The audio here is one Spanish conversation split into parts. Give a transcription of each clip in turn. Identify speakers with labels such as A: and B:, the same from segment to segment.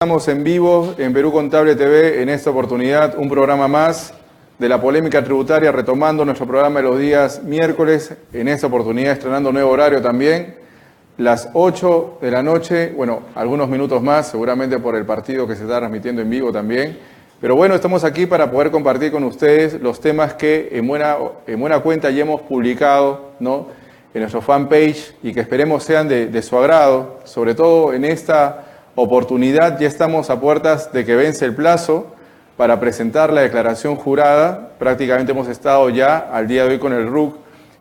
A: Estamos en vivo en Perú Contable TV, en esta oportunidad un programa más de la polémica tributaria, retomando nuestro programa de los días miércoles, en esta oportunidad estrenando nuevo horario también, las 8 de la noche, bueno, algunos minutos más, seguramente por el partido que se está transmitiendo en vivo también, pero bueno, estamos aquí para poder compartir con ustedes los temas que en buena cuenta ya hemos publicado, ¿no?, en nuestro fanpage y que esperemos sean de su agrado, sobre todo en esta oportunidad. Ya estamos a puertas de que vence el plazo para presentar la declaración jurada. Prácticamente hemos estado ya al día de hoy con el RUC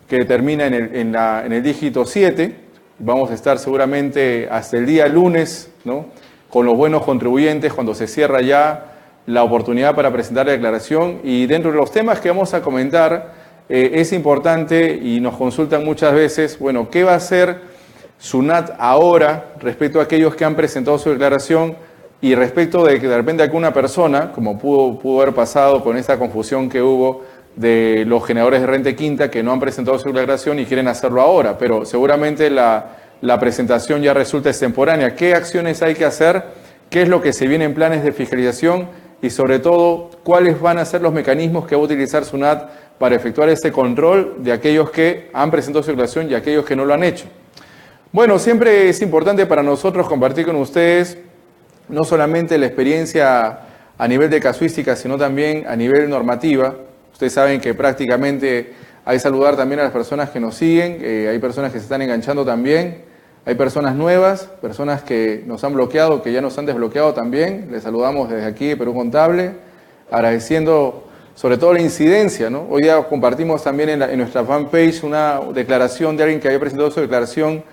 A: que termina en el dígito 7. Vamos a estar seguramente hasta el día lunes, ¿no?, con los buenos contribuyentes cuando se cierra ya la oportunidad para presentar la declaración. Y dentro de los temas que vamos a comentar, es importante y nos consultan muchas veces, bueno, ¿qué va a hacer SUNAT ahora respecto a aquellos que han presentado su declaración y respecto de que de repente alguna persona, como pudo haber pasado con esta confusión que hubo de los generadores de renta quinta que no han presentado su declaración y quieren hacerlo ahora, pero seguramente la presentación ya resulta extemporánea? ¿Qué acciones hay que hacer? ¿Qué es lo que se viene en planes de fiscalización? Y sobre todo, ¿cuáles van a ser los mecanismos que va a utilizar SUNAT para efectuar este control de aquellos que han presentado su declaración y aquellos que no lo han hecho? Bueno, siempre es importante para nosotros compartir con ustedes no solamente la experiencia a nivel de casuística, sino también a nivel normativa. Ustedes saben que prácticamente hay que saludar también a las personas que nos siguen, hay personas que se están enganchando también, hay personas nuevas, personas que nos han bloqueado, que ya nos han desbloqueado también. Les saludamos desde aquí de Perú Contable, agradeciendo sobre todo la incidencia, ¿no? Hoy día compartimos también en nuestra fanpage una declaración de alguien que había presentado su declaración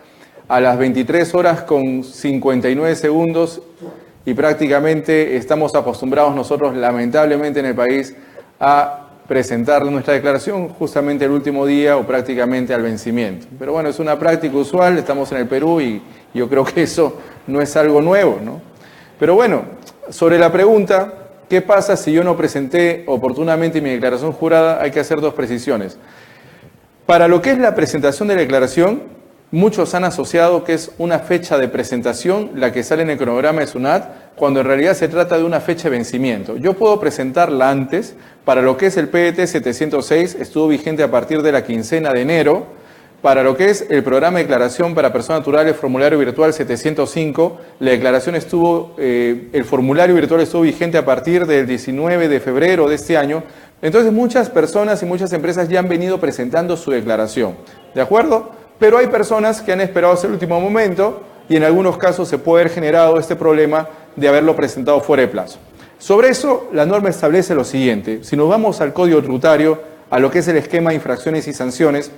A: a las 23 horas con 59 segundos y prácticamente estamos acostumbrados nosotros, lamentablemente en el país, a presentar nuestra declaración justamente el último día o prácticamente al vencimiento. Pero bueno, es una práctica usual, estamos en el Perú y yo creo que eso no es algo nuevo, ¿no? Pero bueno, sobre la pregunta, ¿qué pasa si yo no presenté oportunamente mi declaración jurada? Hay que hacer dos precisiones. Para lo que es la presentación de la declaración, muchos han asociado que es una fecha de presentación la que sale en el cronograma de SUNAT, cuando en realidad se trata de una fecha de vencimiento. Yo puedo presentarla antes. Para lo que es el PDT 706, estuvo vigente a partir de la quincena de enero. Para lo que es el programa de declaración para personas naturales, formulario virtual 705, la declaración el formulario virtual estuvo vigente a partir del 19 de febrero de este año. Entonces muchas personas y muchas empresas ya han venido presentando su declaración, ¿de acuerdo? Pero hay personas que han esperado hasta el último momento y en algunos casos se puede haber generado este problema de haberlo presentado fuera de plazo. Sobre eso, la norma establece lo siguiente. Si nos vamos al Código Tributario, a lo que es el esquema de infracciones y sanciones,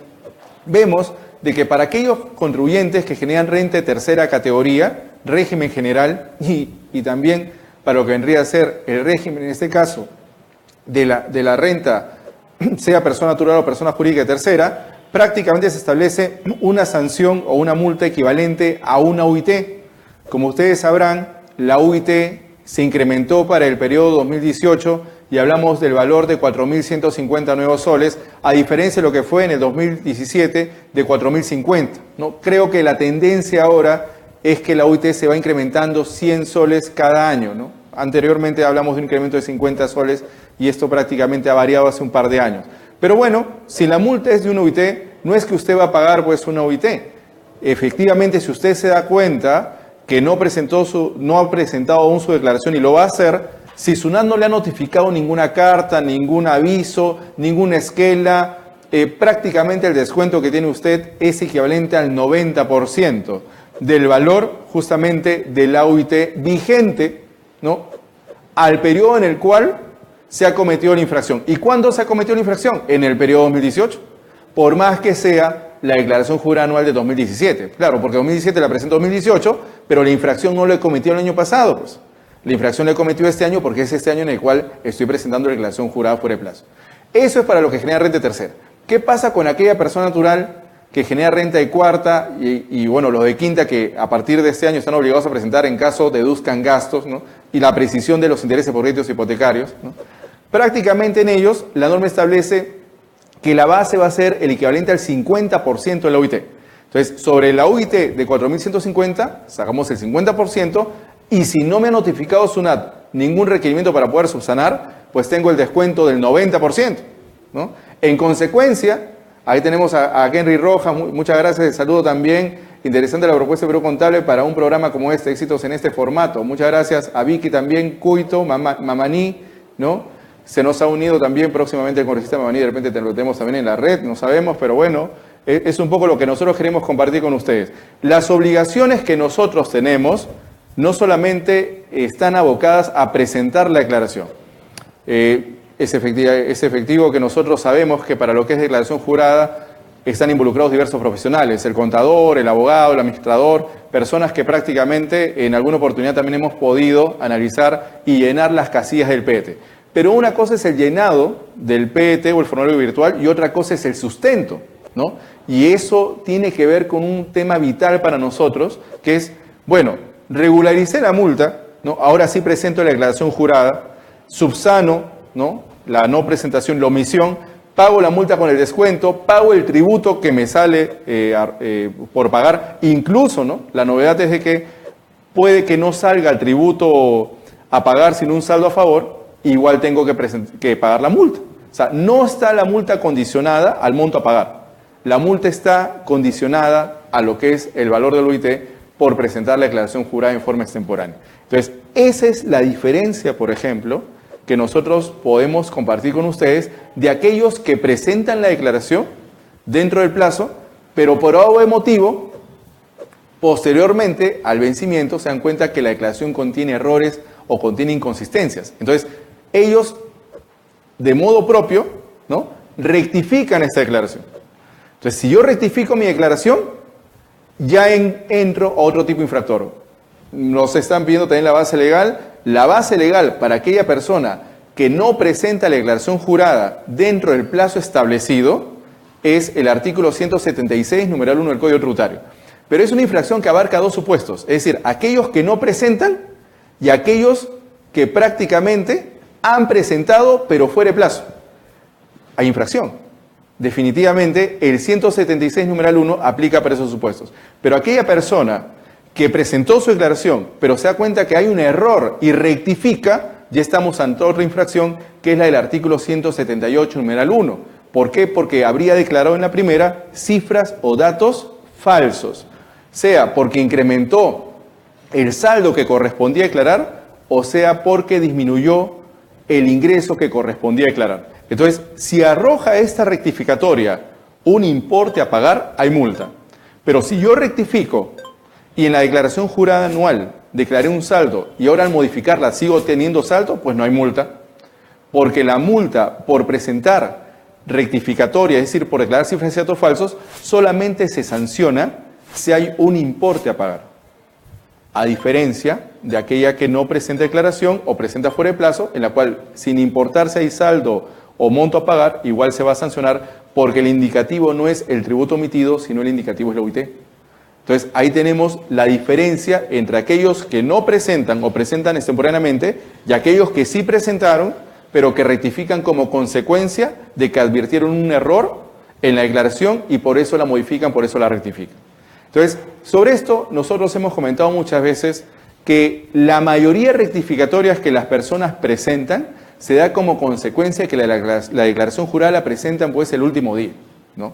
A: vemos de que para aquellos contribuyentes que generan renta de tercera categoría, régimen general, y también para lo que vendría a ser el régimen, en este caso, de la renta, sea persona natural o persona jurídica de tercera, prácticamente se establece una sanción o una multa equivalente a una UIT. Como ustedes sabrán, la UIT se incrementó para el periodo 2018 y hablamos del valor de 4.150 nuevos soles, a diferencia de lo que fue en el 2017 de 4.050, ¿no? Creo que la tendencia ahora es que la UIT se va incrementando 100 soles cada año, ¿no? Anteriormente hablamos de un incremento de 50 soles y esto prácticamente ha variado hace un par de años. Pero bueno, si la multa es de una UIT, no es que usted va a pagar pues una UIT. Efectivamente, si usted se da cuenta que no ha presentado aún su declaración y lo va a hacer, si SUNAT no le ha notificado ninguna carta, ningún aviso, ninguna esquela, prácticamente el descuento que tiene usted es equivalente al 90% del valor justamente de la UIT vigente, ¿no?, al periodo en el cual se ha cometido la infracción. ¿Y cuándo se ha cometido la infracción? En el periodo 2018, por más que sea la declaración jurada anual de 2017. Claro, porque 2017 la presentó 2018, pero la infracción no la he cometido el año pasado, pues. La infracción la he cometido este año porque es este año en el cual estoy presentando la declaración jurada fuera de plazo. Eso es para lo que genera renta tercera. ¿Qué pasa con aquella persona natural que genera renta de cuarta y bueno, los de quinta que a partir de este año están obligados a presentar en caso deduzcan gastos, ¿no?, y la precisión de los intereses por créditos hipotecarios, ¿no? Prácticamente en ellos la norma establece que la base va a ser el equivalente al 50% de la UIT. Entonces, sobre la UIT de 4.150, sacamos el 50%, y si no me ha notificado SUNAT ningún requerimiento para poder subsanar, pues tengo el descuento del 90%, ¿no? En consecuencia, ahí tenemos a Henry Rojas, muchas gracias, saludo también. Interesante la propuesta de Perú Contable para un programa como este, éxitos en este formato. Muchas gracias a Vicky también, Cuito, Mamaní, ¿no? Se nos ha unido también próximamente el congresista Mamaní, de repente lo tenemos también en la red, no sabemos, pero bueno, es un poco lo que nosotros queremos compartir con ustedes. Las obligaciones que nosotros tenemos no solamente están abocadas a presentar la declaración. Es efectivo que nosotros sabemos que para lo que es declaración jurada están involucrados diversos profesionales, el contador, el abogado, el administrador, personas que prácticamente en alguna oportunidad también hemos podido analizar y llenar las casillas del PET. Pero una cosa es el llenado del PET o el formulario virtual y otra cosa es el sustento, ¿no? Y eso tiene que ver con un tema vital para nosotros, que es, bueno, regularicé la multa, ¿no? Ahora sí presento la declaración jurada, subsano, ¿no? La no presentación, la omisión, pago la multa con el descuento, pago el tributo que me sale por pagar, incluso, ¿no? La novedad es de que puede que no salga el tributo a pagar sin un saldo a favor, igual tengo que pagar la multa. O sea, no está la multa condicionada al monto a pagar. La multa está condicionada a lo que es el valor del OIT por presentar la declaración jurada en forma extemporánea. Entonces, esa es la diferencia, por ejemplo, que nosotros podemos compartir con ustedes de aquellos que presentan la declaración dentro del plazo, pero por algún motivo, posteriormente al vencimiento, se dan cuenta que la declaración contiene errores o contiene inconsistencias. Entonces, ellos, de modo propio, ¿no?, rectifican esta declaración. Entonces, si yo rectifico mi declaración, ya entro a otro tipo infractor. Nos están pidiendo también la base legal. La base legal para aquella persona que no presenta la declaración jurada dentro del plazo establecido es el artículo 176, numeral 1 del Código Tributario. Pero es una infracción que abarca dos supuestos, es decir, aquellos que no presentan y aquellos que prácticamente han presentado pero fuera de plazo. Hay infracción. Definitivamente el 176, numeral 1 aplica para esos supuestos. Pero aquella persona que presentó su declaración, pero se da cuenta que hay un error y rectifica, ya estamos ante otra infracción, que es la del artículo 178, numeral 1. ¿Por qué? Porque habría declarado en la primera cifras o datos falsos, sea porque incrementó el saldo que correspondía declarar, o sea porque disminuyó el ingreso que correspondía declarar. Entonces, si arroja esta rectificatoria un importe a pagar, hay multa. Pero si yo rectifico y en la declaración jurada anual declaré un saldo y ahora al modificarla sigo teniendo saldo, pues no hay multa. Porque la multa por presentar rectificatoria, es decir, por declarar cifras y datos falsos, solamente se sanciona si hay un importe a pagar. A diferencia de aquella que no presenta declaración o presenta fuera de plazo, en la cual sin importar si hay saldo o monto a pagar, igual se va a sancionar porque el indicativo no es el tributo omitido, sino el indicativo es la OIT. Entonces, ahí tenemos la diferencia entre aquellos que no presentan o presentan extemporáneamente y aquellos que sí presentaron, pero que rectifican como consecuencia de que advirtieron un error en la declaración y por eso la modifican, por eso la rectifican. Entonces, sobre esto nosotros hemos comentado muchas veces que la mayoría de rectificatorias que las personas presentan se da como consecuencia de que la declaración jurada la presentan pues el último día, ¿no?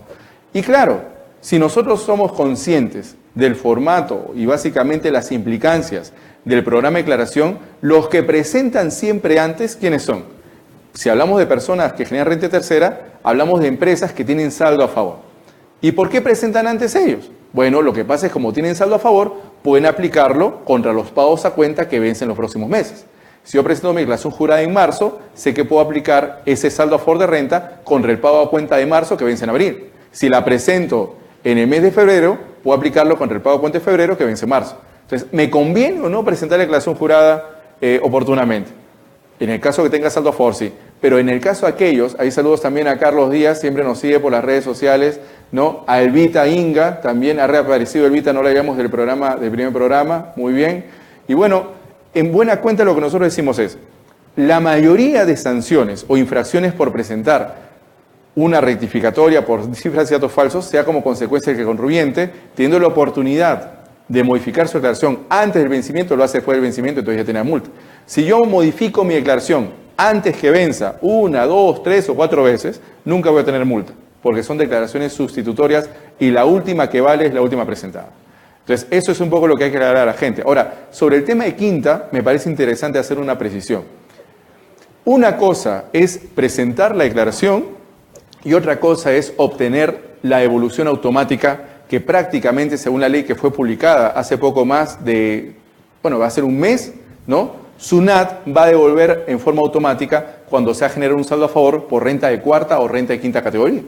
A: Y claro, si nosotros somos conscientes del formato y básicamente las implicancias del programa de declaración, los que presentan siempre antes, ¿quiénes son? Si hablamos de personas que generan renta tercera, hablamos de empresas que tienen saldo a favor. ¿Y por qué presentan antes ellos? Bueno, lo que pasa es que como tienen saldo a favor, pueden aplicarlo contra los pagos a cuenta que vencen los próximos meses. Si yo presento mi declaración jurada en marzo, sé que puedo aplicar ese saldo a favor de renta contra el pago a cuenta de marzo que vence en abril. Si la presento en el mes de febrero, puedo aplicarlo contra el pago a cuenta de febrero que vence en marzo. Entonces, ¿me conviene o no presentar la declaración jurada oportunamente? En el caso que tenga saldo a favor, sí. Pero en el caso de aquellos, ahí saludos también a Carlos Díaz, siempre nos sigue por las redes sociales, ¿no? A Elvita Inga, también ha reaparecido Elvita, no la habíamos del primer programa, muy bien. Y bueno, en buena cuenta lo que nosotros decimos es, la mayoría de sanciones o infracciones por presentar una rectificatoria por cifras y datos falsos, sea como consecuencia de que el contribuyente, teniendo la oportunidad de modificar su declaración antes del vencimiento, lo hace después del vencimiento, entonces ya tiene la multa. Si yo modifico mi declaración antes que venza 1, 2, 3 o 4 veces, nunca voy a tener multa, porque son declaraciones sustitutorias y la última que vale es la última presentada. Entonces, eso es un poco lo que hay que aclarar a la gente. Ahora, sobre el tema de quinta, me parece interesante hacer una precisión. Una cosa es presentar la declaración y otra cosa es obtener la devolución automática que prácticamente, según la ley que fue publicada hace poco más de, bueno, va a ser un mes, ¿no? SUNAT va a devolver en forma automática cuando se ha generado un saldo a favor por renta de cuarta o renta de quinta categoría.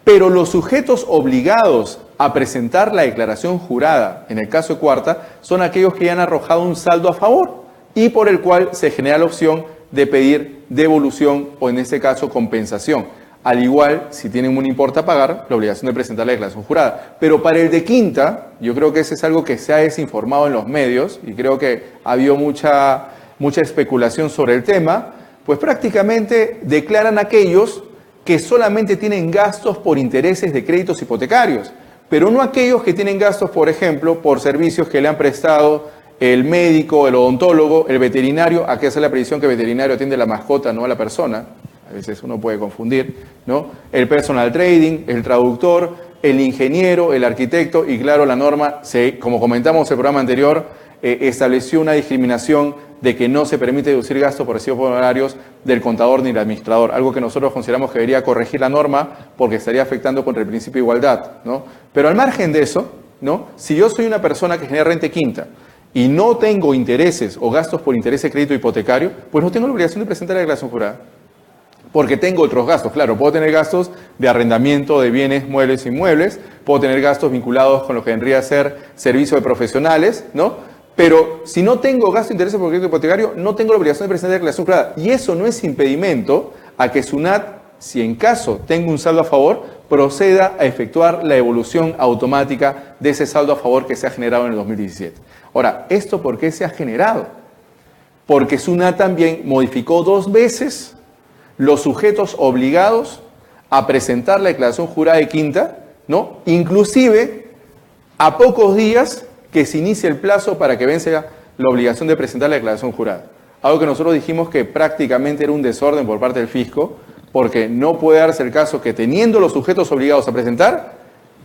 A: Pero los sujetos obligados a presentar la declaración jurada, en el caso de cuarta, son aquellos que ya han arrojado un saldo a favor y por el cual se genera la opción de pedir devolución o, en este caso, compensación. Al igual, si tienen un importe a pagar, la obligación de presentar la declaración jurada. Pero para el de quinta, yo creo que ese es algo que se ha desinformado en los medios y creo que ha habido mucha especulación sobre el tema, pues prácticamente declaran aquellos que solamente tienen gastos por intereses de créditos hipotecarios, pero no aquellos que tienen gastos, por ejemplo, por servicios que le han prestado el médico, el odontólogo, el veterinario. Aquí hace la previsión que el veterinario atiende a la mascota, no a la persona. A veces uno puede confundir, ¿no? El personal trading, el traductor, el ingeniero, el arquitecto y claro, la norma, como comentamos en el programa anterior, estableció una discriminación de que no se permite deducir gastos por recibos por honorarios del contador ni del administrador, algo que nosotros consideramos que debería corregir la norma porque estaría afectando contra el principio de igualdad, ¿no? Pero al margen de eso, ¿no? Si yo soy una persona que genera renta quinta y no tengo intereses o gastos por interés de crédito hipotecario, pues no tengo la obligación de presentar la declaración jurada. Porque tengo otros gastos, claro, puedo tener gastos de arrendamiento de bienes, muebles e inmuebles, puedo tener gastos vinculados con lo que vendría a ser servicio de profesionales, ¿no? Pero si no tengo gasto de intereses por crédito hipotecario, no tengo la obligación de presentar la declaración jurada. Y eso no es impedimento a que SUNAT, si en caso tenga un saldo a favor, proceda a efectuar la devolución automática de ese saldo a favor que se ha generado en el 2017. Ahora, ¿esto por qué se ha generado? Porque SUNAT también modificó 2 veces los sujetos obligados a presentar la declaración jurada de quinta, ¿no? Inclusive a pocos días que se inicie el plazo para que venza la obligación de presentar la declaración jurada. Algo que nosotros dijimos que prácticamente era un desorden por parte del fisco, porque no puede darse el caso que teniendo los sujetos obligados a presentar,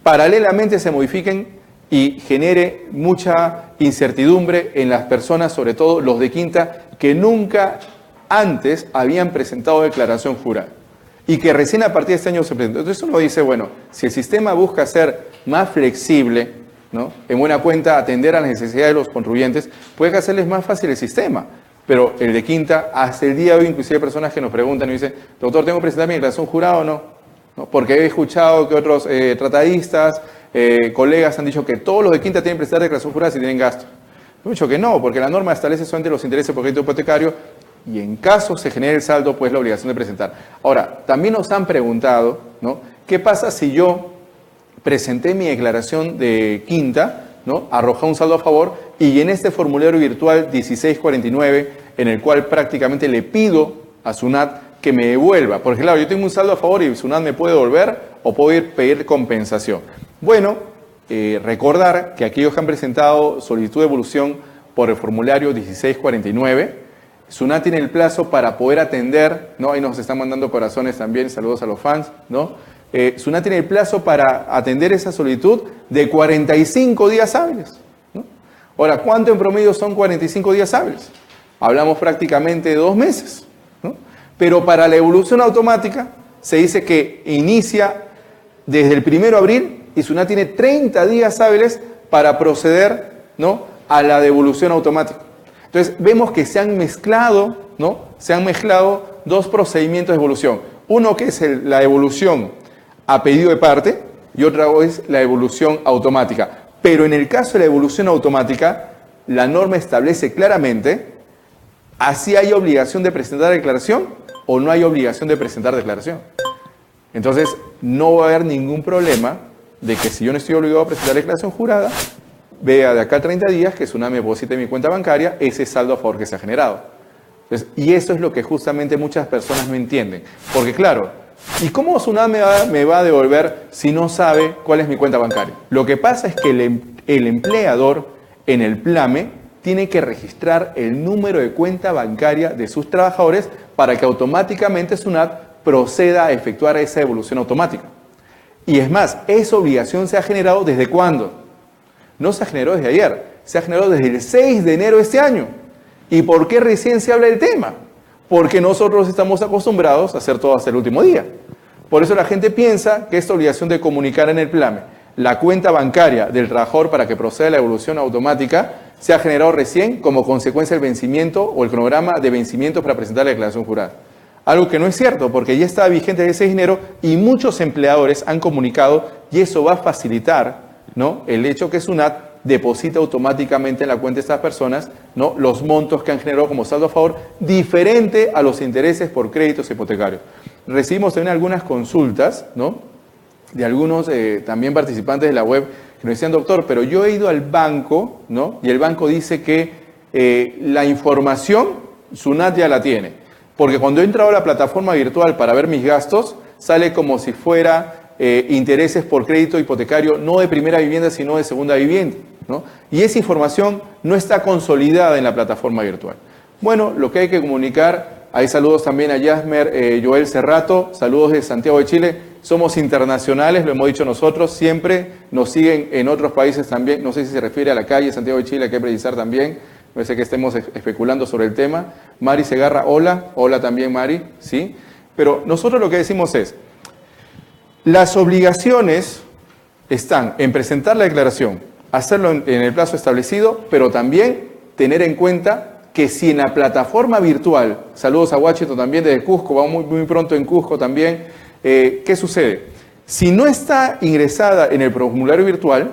A: paralelamente se modifiquen y genere mucha incertidumbre en las personas, sobre todo los de quinta, que nunca antes habían presentado declaración jurada y que recién a partir de este año se presentó. Entonces uno dice, bueno, si el sistema busca ser más flexible, ¿no? En buena cuenta atender a las necesidades de los contribuyentes, puede hacerles más fácil el sistema. Pero el de quinta, hasta el día de hoy, inclusive hay personas que nos preguntan y dicen, doctor, ¿tengo que presentar mi declaración jurada o no? ¿No? Porque he escuchado que otros tratadistas, colegas han dicho que todos los de quinta tienen que presentar declaración jurada si tienen gastos. Yo he dicho que no, porque la norma establece solamente los intereses por crédito hipotecario y en caso se genere el saldo, pues la obligación de presentar. Ahora, también nos han preguntado, ¿no? ¿Qué pasa si yo presenté mi declaración de quinta, ¿no? Arrojé un saldo a favor y en este formulario virtual 1649, en el cual prácticamente le pido a SUNAT que me devuelva? Porque claro, yo tengo un saldo a favor y SUNAT me puede devolver o puedo ir a pedir compensación. Bueno, recordar que aquellos que han presentado solicitud de devolución por el formulario 1649, SUNAT tiene el plazo para poder atender, ¿no? Ahí nos están mandando corazones también, saludos a los fans, ¿no? SUNAT tiene el plazo para atender esa solicitud de 45 días hábiles, ¿no? Ahora, ¿cuánto en promedio son 45 días hábiles? Hablamos prácticamente de 2 meses, ¿no? Pero para la devolución automática se dice que inicia desde el 1 de abril y SUNAT tiene 30 días hábiles para proceder, ¿no? A la devolución automática. Entonces, vemos que se han mezclado, ¿no? Se han mezclado 2 procedimientos de devolución. Uno que es la devolución a pedido de parte y otra es la devolución automática. Pero en el caso de la devolución automática, la norma establece claramente así hay obligación de presentar declaración o no hay obligación de presentar declaración. Entonces, no va a haber ningún problema de que si yo no estoy obligado a presentar declaración jurada, vea de acá a 30 días que SUNAT me deposite en mi cuenta bancaria ese saldo a favor que se ha generado. Entonces, y eso es lo que justamente muchas personas no entienden. Porque claro, ¿y cómo SUNAT me va a devolver si no sabe cuál es mi cuenta bancaria? Lo que pasa es que el empleador en el PLAME tiene que registrar el número de cuenta bancaria de sus trabajadores para que automáticamente SUNAT proceda a efectuar esa devolución automática. Y es más, esa obligación se ha generado ¿desde cuándo? No se generó desde ayer, se ha generado desde el 6 de enero de este año. ¿Y por qué recién se habla del tema? Porque nosotros estamos acostumbrados a hacer todo hasta el último día. Por eso la gente piensa que esta obligación de comunicar en el PLAME la cuenta bancaria del trabajador para que proceda a la devolución automática se ha generado recién como consecuencia del vencimiento o el cronograma de vencimiento para presentar la declaración jurada. Algo que no es cierto, porque ya estaba vigente el 6 de enero y muchos empleadores han comunicado y eso va a facilitar, ¿no?, el hecho que SUNAT deposita automáticamente en la cuenta de estas personas, ¿no?, los montos que han generado como saldo a favor, diferente a los intereses por créditos hipotecarios. Recibimos también algunas consultas, ¿no?, de algunos también participantes de la web que nos decían, doctor, pero yo he ido al banco, ¿no?, y el banco dice que la información SUNAT ya la tiene. Porque cuando he entrado a la plataforma virtual para ver mis gastos, sale como si fuera intereses por crédito hipotecario, no de primera vivienda, sino de segunda vivienda, ¿no? Y esa información no está consolidada en la plataforma virtual. Bueno, lo que hay que comunicar, hay saludos también a Yasmer Joel Cerrato, saludos de Santiago de Chile, somos internacionales, lo hemos dicho nosotros, siempre nos siguen en otros países también, no sé si se refiere a la calle Santiago de Chile, hay que precisar también, no sé que estemos especulando sobre el tema. Mari Segarra, hola, hola también Mari, ¿sí? Pero nosotros lo que decimos es, las obligaciones están en presentar la declaración, hacerlo en el plazo establecido, pero también tener en cuenta que si en la plataforma virtual, saludos a Washington también desde Cusco, vamos muy pronto en Cusco también, ¿qué sucede? Si no está ingresada en el formulario virtual,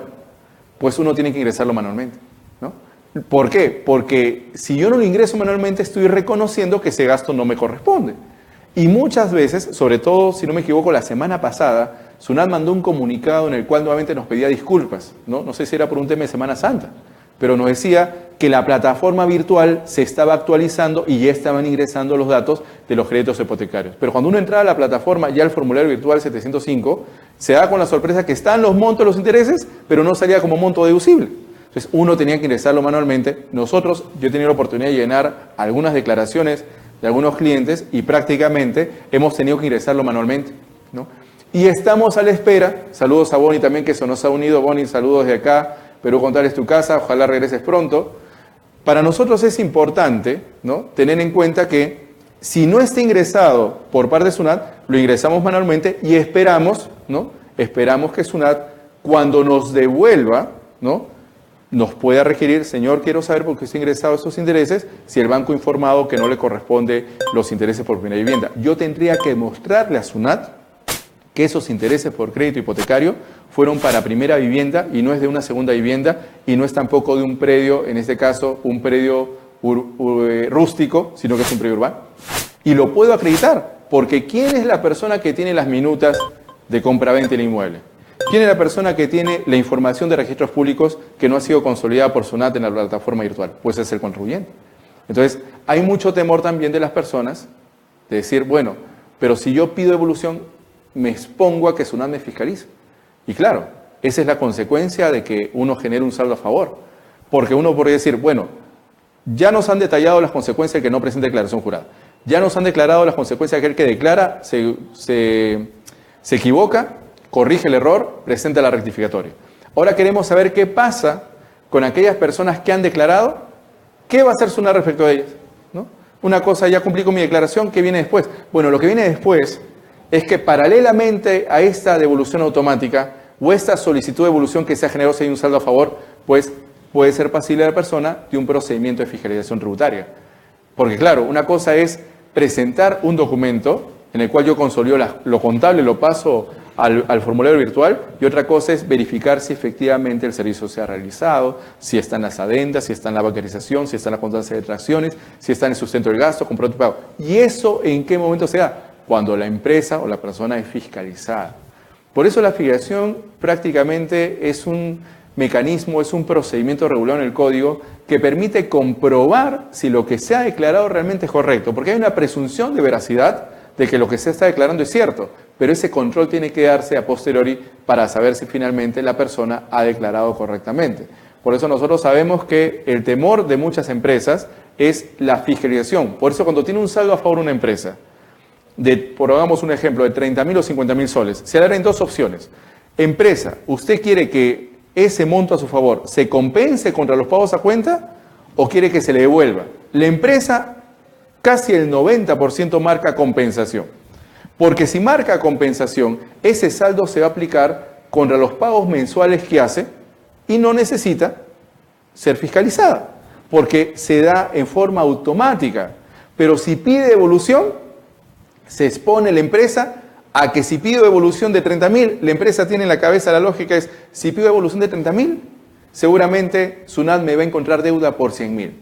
A: pues uno tiene que ingresarlo manualmente, ¿no? ¿Por qué? Porque si yo no lo ingreso manualmente, estoy reconociendo que ese gasto no me corresponde. Y muchas veces, sobre todo, si no me equivoco, la semana pasada, SUNAT mandó un comunicado en el cual nuevamente nos pedía disculpas, ¿no? No sé si era por un tema de Semana Santa, pero nos decía que la plataforma virtual se estaba actualizando y ya estaban ingresando los datos de los créditos hipotecarios. Pero cuando uno entraba a la plataforma, ya el formulario virtual 705, se da con la sorpresa que están los montos de los intereses, pero no salía como monto deducible. Entonces, uno tenía que ingresarlo manualmente. Nosotros, yo he tenido la oportunidad de llenar algunas declaraciones de algunos clientes y prácticamente hemos tenido que ingresarlo manualmente, ¿no? Y estamos a la espera. Saludos a Bonnie también, que se nos ha unido. Bonnie, saludos de acá. Perú Contar es tu casa. Ojalá regreses pronto. Para nosotros es importante, ¿no?, tener en cuenta que si no está ingresado por parte de SUNAT, lo ingresamos manualmente y esperamos, ¿no?, esperamos que SUNAT, cuando nos devuelva, ¿no?, nos pueda requerir, señor, quiero saber por qué está ingresado estos intereses, si el banco ha informado que no le corresponde los intereses por primera vivienda. Yo tendría que mostrarle a SUNAT que esos intereses por crédito hipotecario fueron para primera vivienda y no es de una segunda vivienda y no es tampoco de un predio, en este caso, un predio rústico, sino que es un predio urbano. Y lo puedo acreditar, porque ¿quién es la persona que tiene las minutas de compraventa del inmueble? ¿Quién es la persona que tiene la información de registros públicos que no ha sido consolidada por SUNAT en la plataforma virtual? Pues es el contribuyente. Entonces, hay mucho temor también de las personas de decir, bueno, pero si yo pido devolución, me expongo a que SUNAT me fiscalice. Y claro, esa es la consecuencia de que uno genere un saldo a favor. Porque uno podría decir, bueno, ya nos han detallado las consecuencias de que no presente declaración jurada. Ya nos han declarado las consecuencias de que el que declara se equivoca, corrige el error, presenta la rectificatoria. Ahora queremos saber qué pasa con aquellas personas que han declarado, qué va a hacer SUNAT respecto a ellas, ¿no? Una cosa, ya cumplí con mi declaración, ¿qué viene después? Bueno, lo que viene después es que paralelamente a esta devolución automática o esta solicitud de devolución que se ha generado si hay un saldo a favor, pues puede ser pasible la persona de un procedimiento de fiscalización tributaria. Porque claro, una cosa es presentar un documento en el cual yo consolido lo contable, lo paso al formulario virtual, y otra cosa es verificar si efectivamente el servicio se ha realizado, si están las adendas, si está en la bancarización, si está en la constancia de tracciones, si está en el sustento del gasto, comprobante de pago. ¿Y eso en qué momento se da? Cuando la empresa o la persona es fiscalizada. Por eso la fiscalización prácticamente es un mecanismo, es un procedimiento regulado en el código que permite comprobar si lo que se ha declarado realmente es correcto, porque hay una presunción de veracidad de que lo que se está declarando es cierto, pero ese control tiene que darse a posteriori para saber si finalmente la persona ha declarado correctamente. Por eso nosotros sabemos que el temor de muchas empresas es la fiscalización. Por eso cuando tiene un saldo a favor una empresa, pongamos un ejemplo, de 30.000 o 50.000 soles, se le dan dos opciones. Empresa, ¿usted quiere que ese monto a su favor se compense contra los pagos a cuenta o quiere que se le devuelva? La empresa, casi el 90% marca compensación. Porque si marca compensación, ese saldo se va a aplicar contra los pagos mensuales que hace y no necesita ser fiscalizada, porque se da en forma automática. Pero si pide devolución, se expone la empresa a que si pido devolución de 30.000, la empresa tiene en la cabeza la lógica es, si pido devolución de 30.000, seguramente SUNAT me va a encontrar deuda por 100.000.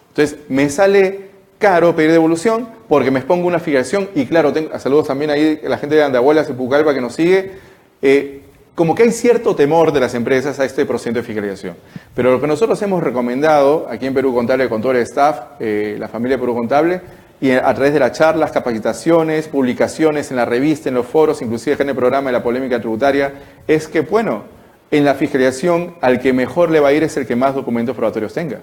A: Entonces, me sale caro pedir devolución porque me expongo una fiscalización y claro, saludos también ahí a la gente de Andahuaylas y Pucallpa que nos sigue, como que hay cierto temor de las empresas a este procedimiento de fiscalización. Pero lo que nosotros hemos recomendado aquí en Perú Contable con todo el staff, la familia Perú Contable, y a través de las charlas, capacitaciones, publicaciones en la revista, en los foros, inclusive acá en el programa de la polémica tributaria, es que, bueno, en la fiscalización al que mejor le va a ir es el que más documentos probatorios tenga.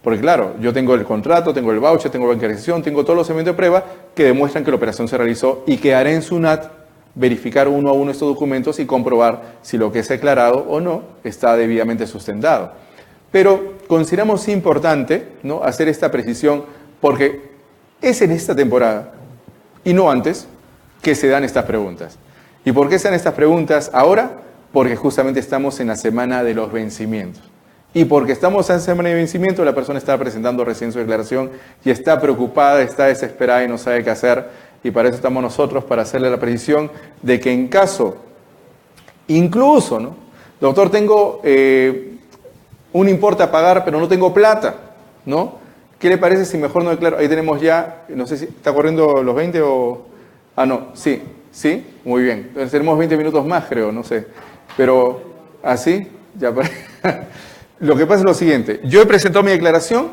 A: Porque claro, yo tengo el contrato, tengo el voucher, tengo la bancarización, tengo todos los elementos de prueba que demuestran que la operación se realizó y que haré en SUNAT verificar uno a uno estos documentos y comprobar si lo que es declarado o no está debidamente sustentado. Pero consideramos importante, ¿no?, hacer esta precisión porque es en esta temporada y no antes que se dan estas preguntas. ¿Y por qué se dan estas preguntas ahora? Porque justamente estamos en la semana de los vencimientos. Y porque estamos en semana de vencimiento, la persona está presentando recién su declaración y está preocupada, está desesperada y no sabe qué hacer. Y para eso estamos nosotros, para hacerle la precisión de que en caso, incluso, ¿no?, doctor, tengo un importe a pagar, pero no tengo plata, ¿no? ¿Qué le parece si mejor no declaro? Ahí tenemos ya, no sé si está corriendo los 20 o... Ah, no, sí, sí, muy bien. Entonces tenemos 20 minutos más, creo, no sé. Pero, ¿así? Ya para... Lo que pasa es lo siguiente. Yo he presentado mi declaración,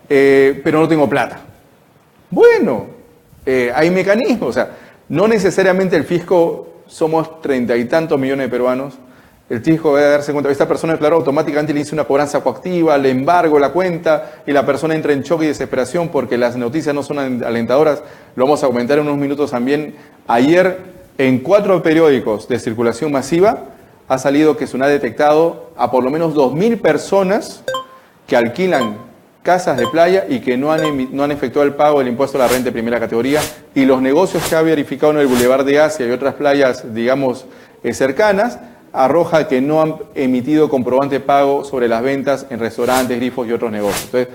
A: pero no tengo plata. Bueno, hay mecanismos. O sea, no necesariamente el fisco, somos 30 y tantos millones de peruanos, el fisco debe darse cuenta que esta persona declaró, automáticamente le hizo una cobranza coactiva, le embargo la cuenta y la persona entra en choque y desesperación porque las noticias no son alentadoras. Lo vamos a comentar en unos minutos también. Ayer, en 4 periódicos de circulación masiva, ha salido que SUNAT ha detectado a por lo menos 2.000 personas que alquilan casas de playa y que no han efectuado el pago del impuesto a la renta de primera categoría, y los negocios que ha verificado en el Boulevard de Asia y otras playas, digamos, cercanas, arroja que no han emitido comprobante de pago sobre las ventas en restaurantes, grifos y otros negocios. Entonces,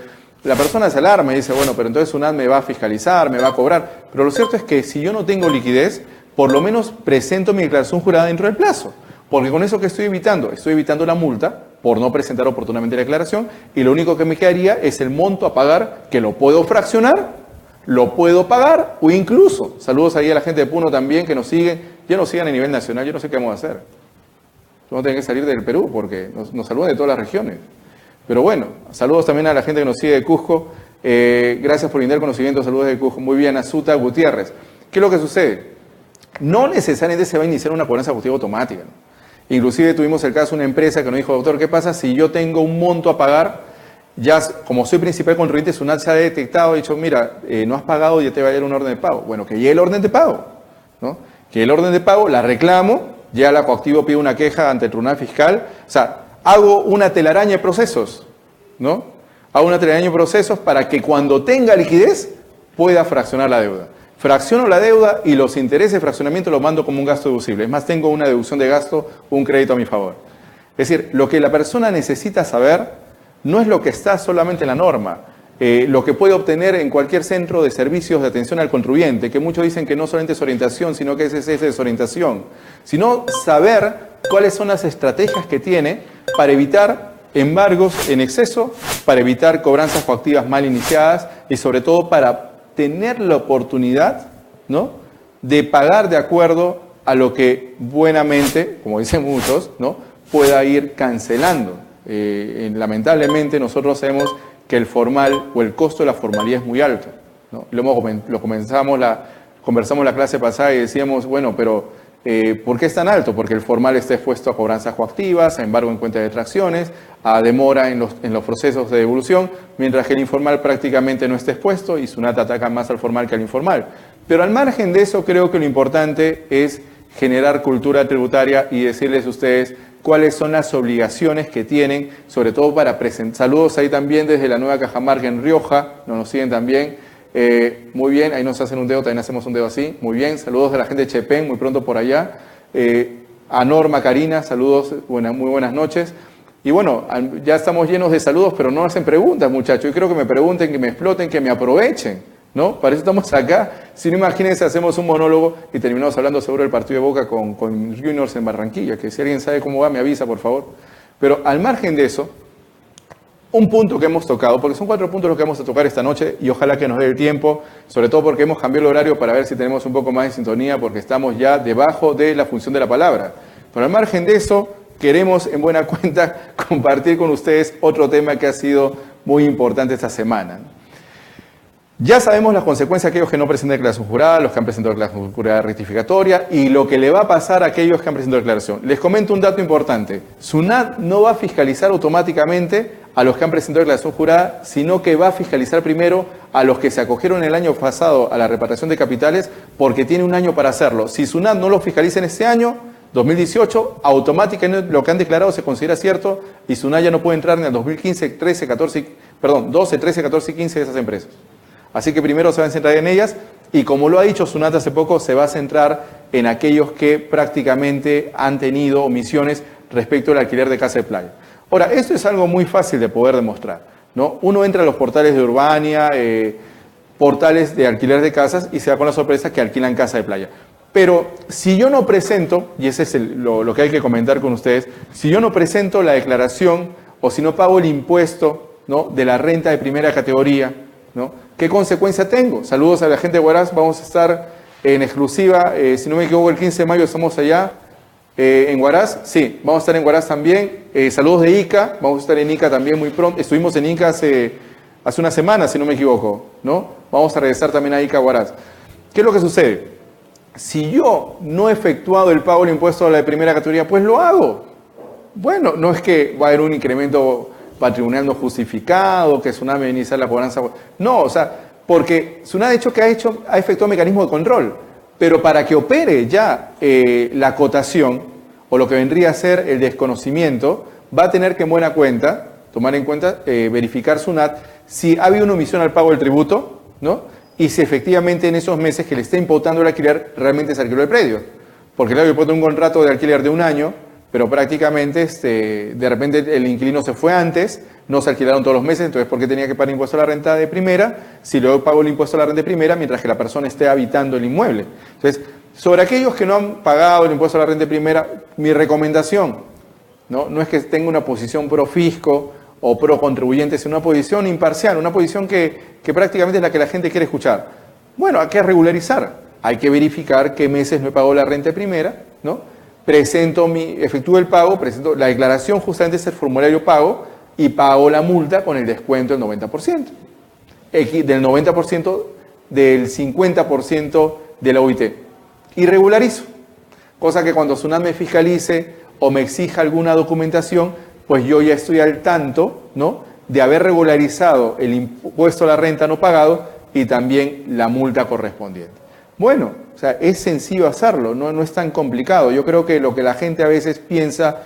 A: la persona se alarma y dice, bueno, pero entonces SUNAT me va a fiscalizar, me va a cobrar. Pero lo cierto es que si yo no tengo liquidez, por lo menos presento mi declaración jurada dentro del plazo. Porque con eso que estoy evitando la multa por no presentar oportunamente la declaración, y lo único que me quedaría es el monto a pagar, que lo puedo fraccionar, lo puedo pagar, o incluso, saludos ahí a la gente de Puno también que nos sigue, ya nos sigan a nivel nacional, yo no sé qué vamos a hacer. Vamos a tener que salir del Perú porque nos saludan de todas las regiones. Pero bueno, saludos también a la gente que nos sigue de Cusco. Gracias por brindar conocimiento, saludos de Cusco. Muy bien, Azuta Gutiérrez. ¿Qué es lo que sucede? No necesariamente se va a iniciar una cobranza coactiva automática, ¿no? Inclusive tuvimos el caso de una empresa que nos dijo, doctor, ¿qué pasa si yo tengo un monto a pagar? Ya, como soy principal contribuyente, SUNAT se ha detectado, ha dicho, mira, no has pagado, ya te va a llegar un orden de pago. Bueno, que llegue el orden de pago, ¿no? Que el orden de pago, la reclamo, ya la coactivo pide una queja ante el Tribunal Fiscal, o sea, hago una telaraña de procesos, ¿no? Hago una telaraña de procesos para que cuando tenga liquidez pueda fraccionar la deuda. Fracciono la deuda y los intereses de fraccionamiento los mando como un gasto deducible. Es más, tengo una deducción de gasto, un crédito a mi favor. Es decir, lo que la persona necesita saber no es lo que está solamente en la norma, lo que puede obtener en cualquier centro de servicios de atención al contribuyente, que muchos dicen que no solamente es orientación, sino que es desorientación, sino saber cuáles son las estrategias que tiene para evitar embargos en exceso, para evitar cobranzas coactivas mal iniciadas y sobre todo para tener la oportunidad, ¿no?, de pagar de acuerdo a lo que buenamente, como dicen muchos, ¿no?, pueda ir cancelando. Lamentablemente nosotros sabemos que el formal o el costo de la formalidad es muy alto, ¿no? Conversamos la clase pasada y decíamos, bueno, pero ¿Por qué es tan alto? Porque el formal está expuesto a cobranzas coactivas, a embargo en cuenta de tracciones, a demora en los procesos de devolución, mientras que el informal prácticamente no está expuesto y SUNAT ataca más al formal que al informal. Pero al margen de eso, creo que lo importante es generar cultura tributaria y decirles a ustedes cuáles son las obligaciones que tienen, sobre todo para presentar. Saludos ahí también desde la Nueva Cajamarca en Rioja, nos siguen también. Muy bien, ahí nos hacen un dedo, también hacemos un dedo así. Muy bien, saludos de la gente de Chepén, muy pronto por allá. A Norma, Karina, saludos, muy buenas noches. Y bueno, ya estamos llenos de saludos, pero no hacen preguntas, muchachos. Yo creo que me pregunten, que me exploten, que me aprovechen, ¿no? Para eso estamos acá. Si no, imagínense, hacemos un monólogo y terminamos hablando seguro del partido de Boca con Juniors en Barranquilla, que si alguien sabe cómo va, me avisa, por favor. Pero al margen de eso, un punto que hemos tocado, porque son 4 puntos los que vamos a tocar esta noche y ojalá que nos dé el tiempo, sobre todo porque hemos cambiado el horario para ver si tenemos un poco más de sintonía, porque estamos ya debajo de la función de la palabra. Pero al margen de eso, queremos en buena cuenta compartir con ustedes otro tema que ha sido muy importante esta semana. Ya sabemos las consecuencias de aquellos que no presentan declaración jurada, los que han presentado declaración jurada rectificatoria y lo que le va a pasar a aquellos que han presentado declaración. Les comento un dato importante. SUNAT no va a fiscalizar automáticamente a los que han presentado declaración jurada, sino que va a fiscalizar primero a los que se acogieron el año pasado a la repatriación de capitales porque tiene un año para hacerlo. Si SUNAT no lo fiscaliza en este año, 2018, automáticamente lo que han declarado se considera cierto y SUNAT ya no puede entrar en el 2015, 13, 14, perdón, 12, 13, 14 y 15 de esas empresas. Así que primero se va a centrar en ellas y como lo ha dicho SUNAT hace poco, se va a centrar en aquellos que prácticamente han tenido omisiones respecto al alquiler de casa de playa. Ahora, esto es algo muy fácil de poder demostrar, ¿no? Uno entra a los portales de Urbania, portales de alquiler de casas y se da con la sorpresa que alquilan casa de playa. Pero si yo no presento, y ese es lo que hay que comentar con ustedes, si yo no presento la declaración o si no pago el impuesto, ¿no?, de la renta de primera categoría, ¿no?, ¿qué consecuencia tengo? Saludos a la gente de Huaraz, vamos a estar en exclusiva, si no me equivoco, el 15 de mayo estamos allá en Huaraz, sí, vamos a estar en Huaraz también. Saludos de Ica, vamos a estar en Ica también muy pronto, estuvimos en Ica hace una semana, si no me equivoco, ¿no? Vamos a regresar también a Ica, Huaraz. ¿Qué es lo que sucede? Si yo no he efectuado el pago del impuesto a la de primera categoría, pues lo hago. Bueno, no es que va a haber un incremento patrimonial no justificado, que SUNAT me inicia la cobranza. No, o sea, porque SUNAT ha hecho que ha efectuado mecanismo de control, pero para que opere ya la acotación, o lo que vendría a ser el desconocimiento, va a tener que en buena cuenta, tomar en cuenta, verificar SUNAT si ha habido una omisión al pago del tributo, ¿no?, y si efectivamente en esos meses que le está imputando el alquiler realmente se alquiló el predio. Porque claro, yo puedo tener un contrato de alquiler de 1 año, pero prácticamente de repente el inquilino se fue antes, no se alquilaron todos los meses, entonces ¿por qué tenía que pagar impuesto a la renta de primera si luego pago el impuesto a la renta de primera mientras que la persona esté habitando el inmueble? Entonces, sobre aquellos que no han pagado el impuesto a la renta de primera, mi recomendación, no es que tenga una posición pro fisco o pro contribuyente, sino una posición imparcial, una posición que prácticamente es la que la gente quiere escuchar. Bueno, hay que regularizar, hay que verificar qué meses no he pagado la renta de primera, ¿no? Efectúo el pago, presento la declaración, justamente es el formulario pago, y pago la multa con el descuento del 90%. Del 90% del 50% de la OIT. Y regularizo. Cosa que cuando SUNAT me fiscalice o me exija alguna documentación, pues yo ya estoy al tanto, ¿no?, de haber regularizado el impuesto a la renta no pagado y también la multa correspondiente. Bueno, o sea, es sencillo hacerlo, no es tan complicado. Yo creo que lo que la gente a veces piensa,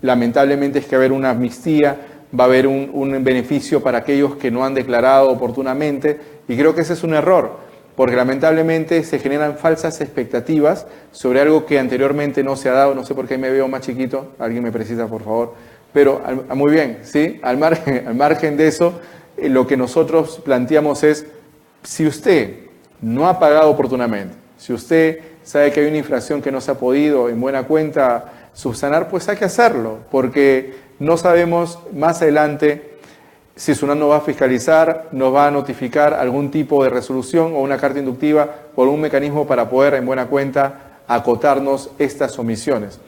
A: lamentablemente, es que va a haber una amnistía, va a haber un beneficio para aquellos que no han declarado oportunamente, y creo que ese es un error, porque lamentablemente se generan falsas expectativas sobre algo que anteriormente no se ha dado. No sé por qué me veo más chiquito, alguien me precisa, por favor. Pero muy bien, ¿sí? Al margen de eso, lo que nosotros planteamos es, si usted no ha pagado oportunamente, si usted sabe que hay una infracción que no se ha podido en buena cuenta subsanar, pues hay que hacerlo, porque no sabemos más adelante si SUNAT nos va a fiscalizar, nos va a notificar algún tipo de resolución o una carta inductiva o algún mecanismo para poder en buena cuenta acotarnos estas omisiones.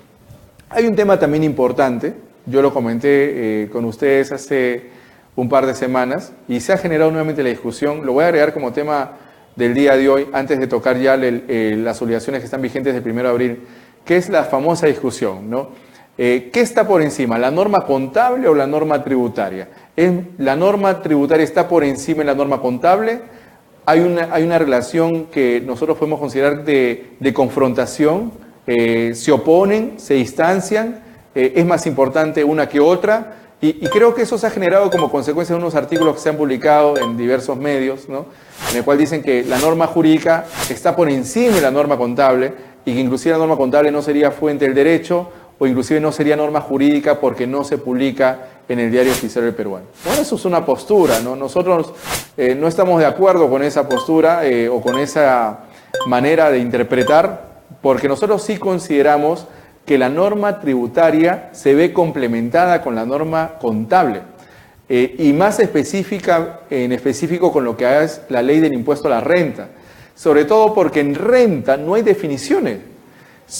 A: Hay un tema también importante, yo lo comenté con ustedes hace un par de semanas y se ha generado nuevamente la discusión, lo voy a agregar como tema del día de hoy, antes de tocar ya las obligaciones que están vigentes del 1 de abril, que es la famosa discusión, ¿no? ¿Qué está por encima, la norma contable o la norma tributaria? ¿La norma tributaria está por encima de la norma contable? Hay una relación que nosotros podemos considerar de confrontación, se oponen, se distancian, es más importante una que otra, y creo que eso se ha generado como consecuencia de unos artículos que se han publicado en diversos medios, ¿no? En el cual dicen que la norma jurídica está por encima de la norma contable y que inclusive la norma contable no sería fuente del derecho o inclusive no sería norma jurídica porque no se publica en el Diario Oficial del Peruano. Bueno, eso es una postura, ¿no? Nosotros no estamos de acuerdo con esa postura o con esa manera de interpretar, porque nosotros sí consideramos que la norma tributaria se ve complementada con la norma contable y más en específico con lo que es la ley del impuesto a la renta, sobre todo porque en renta no hay definiciones.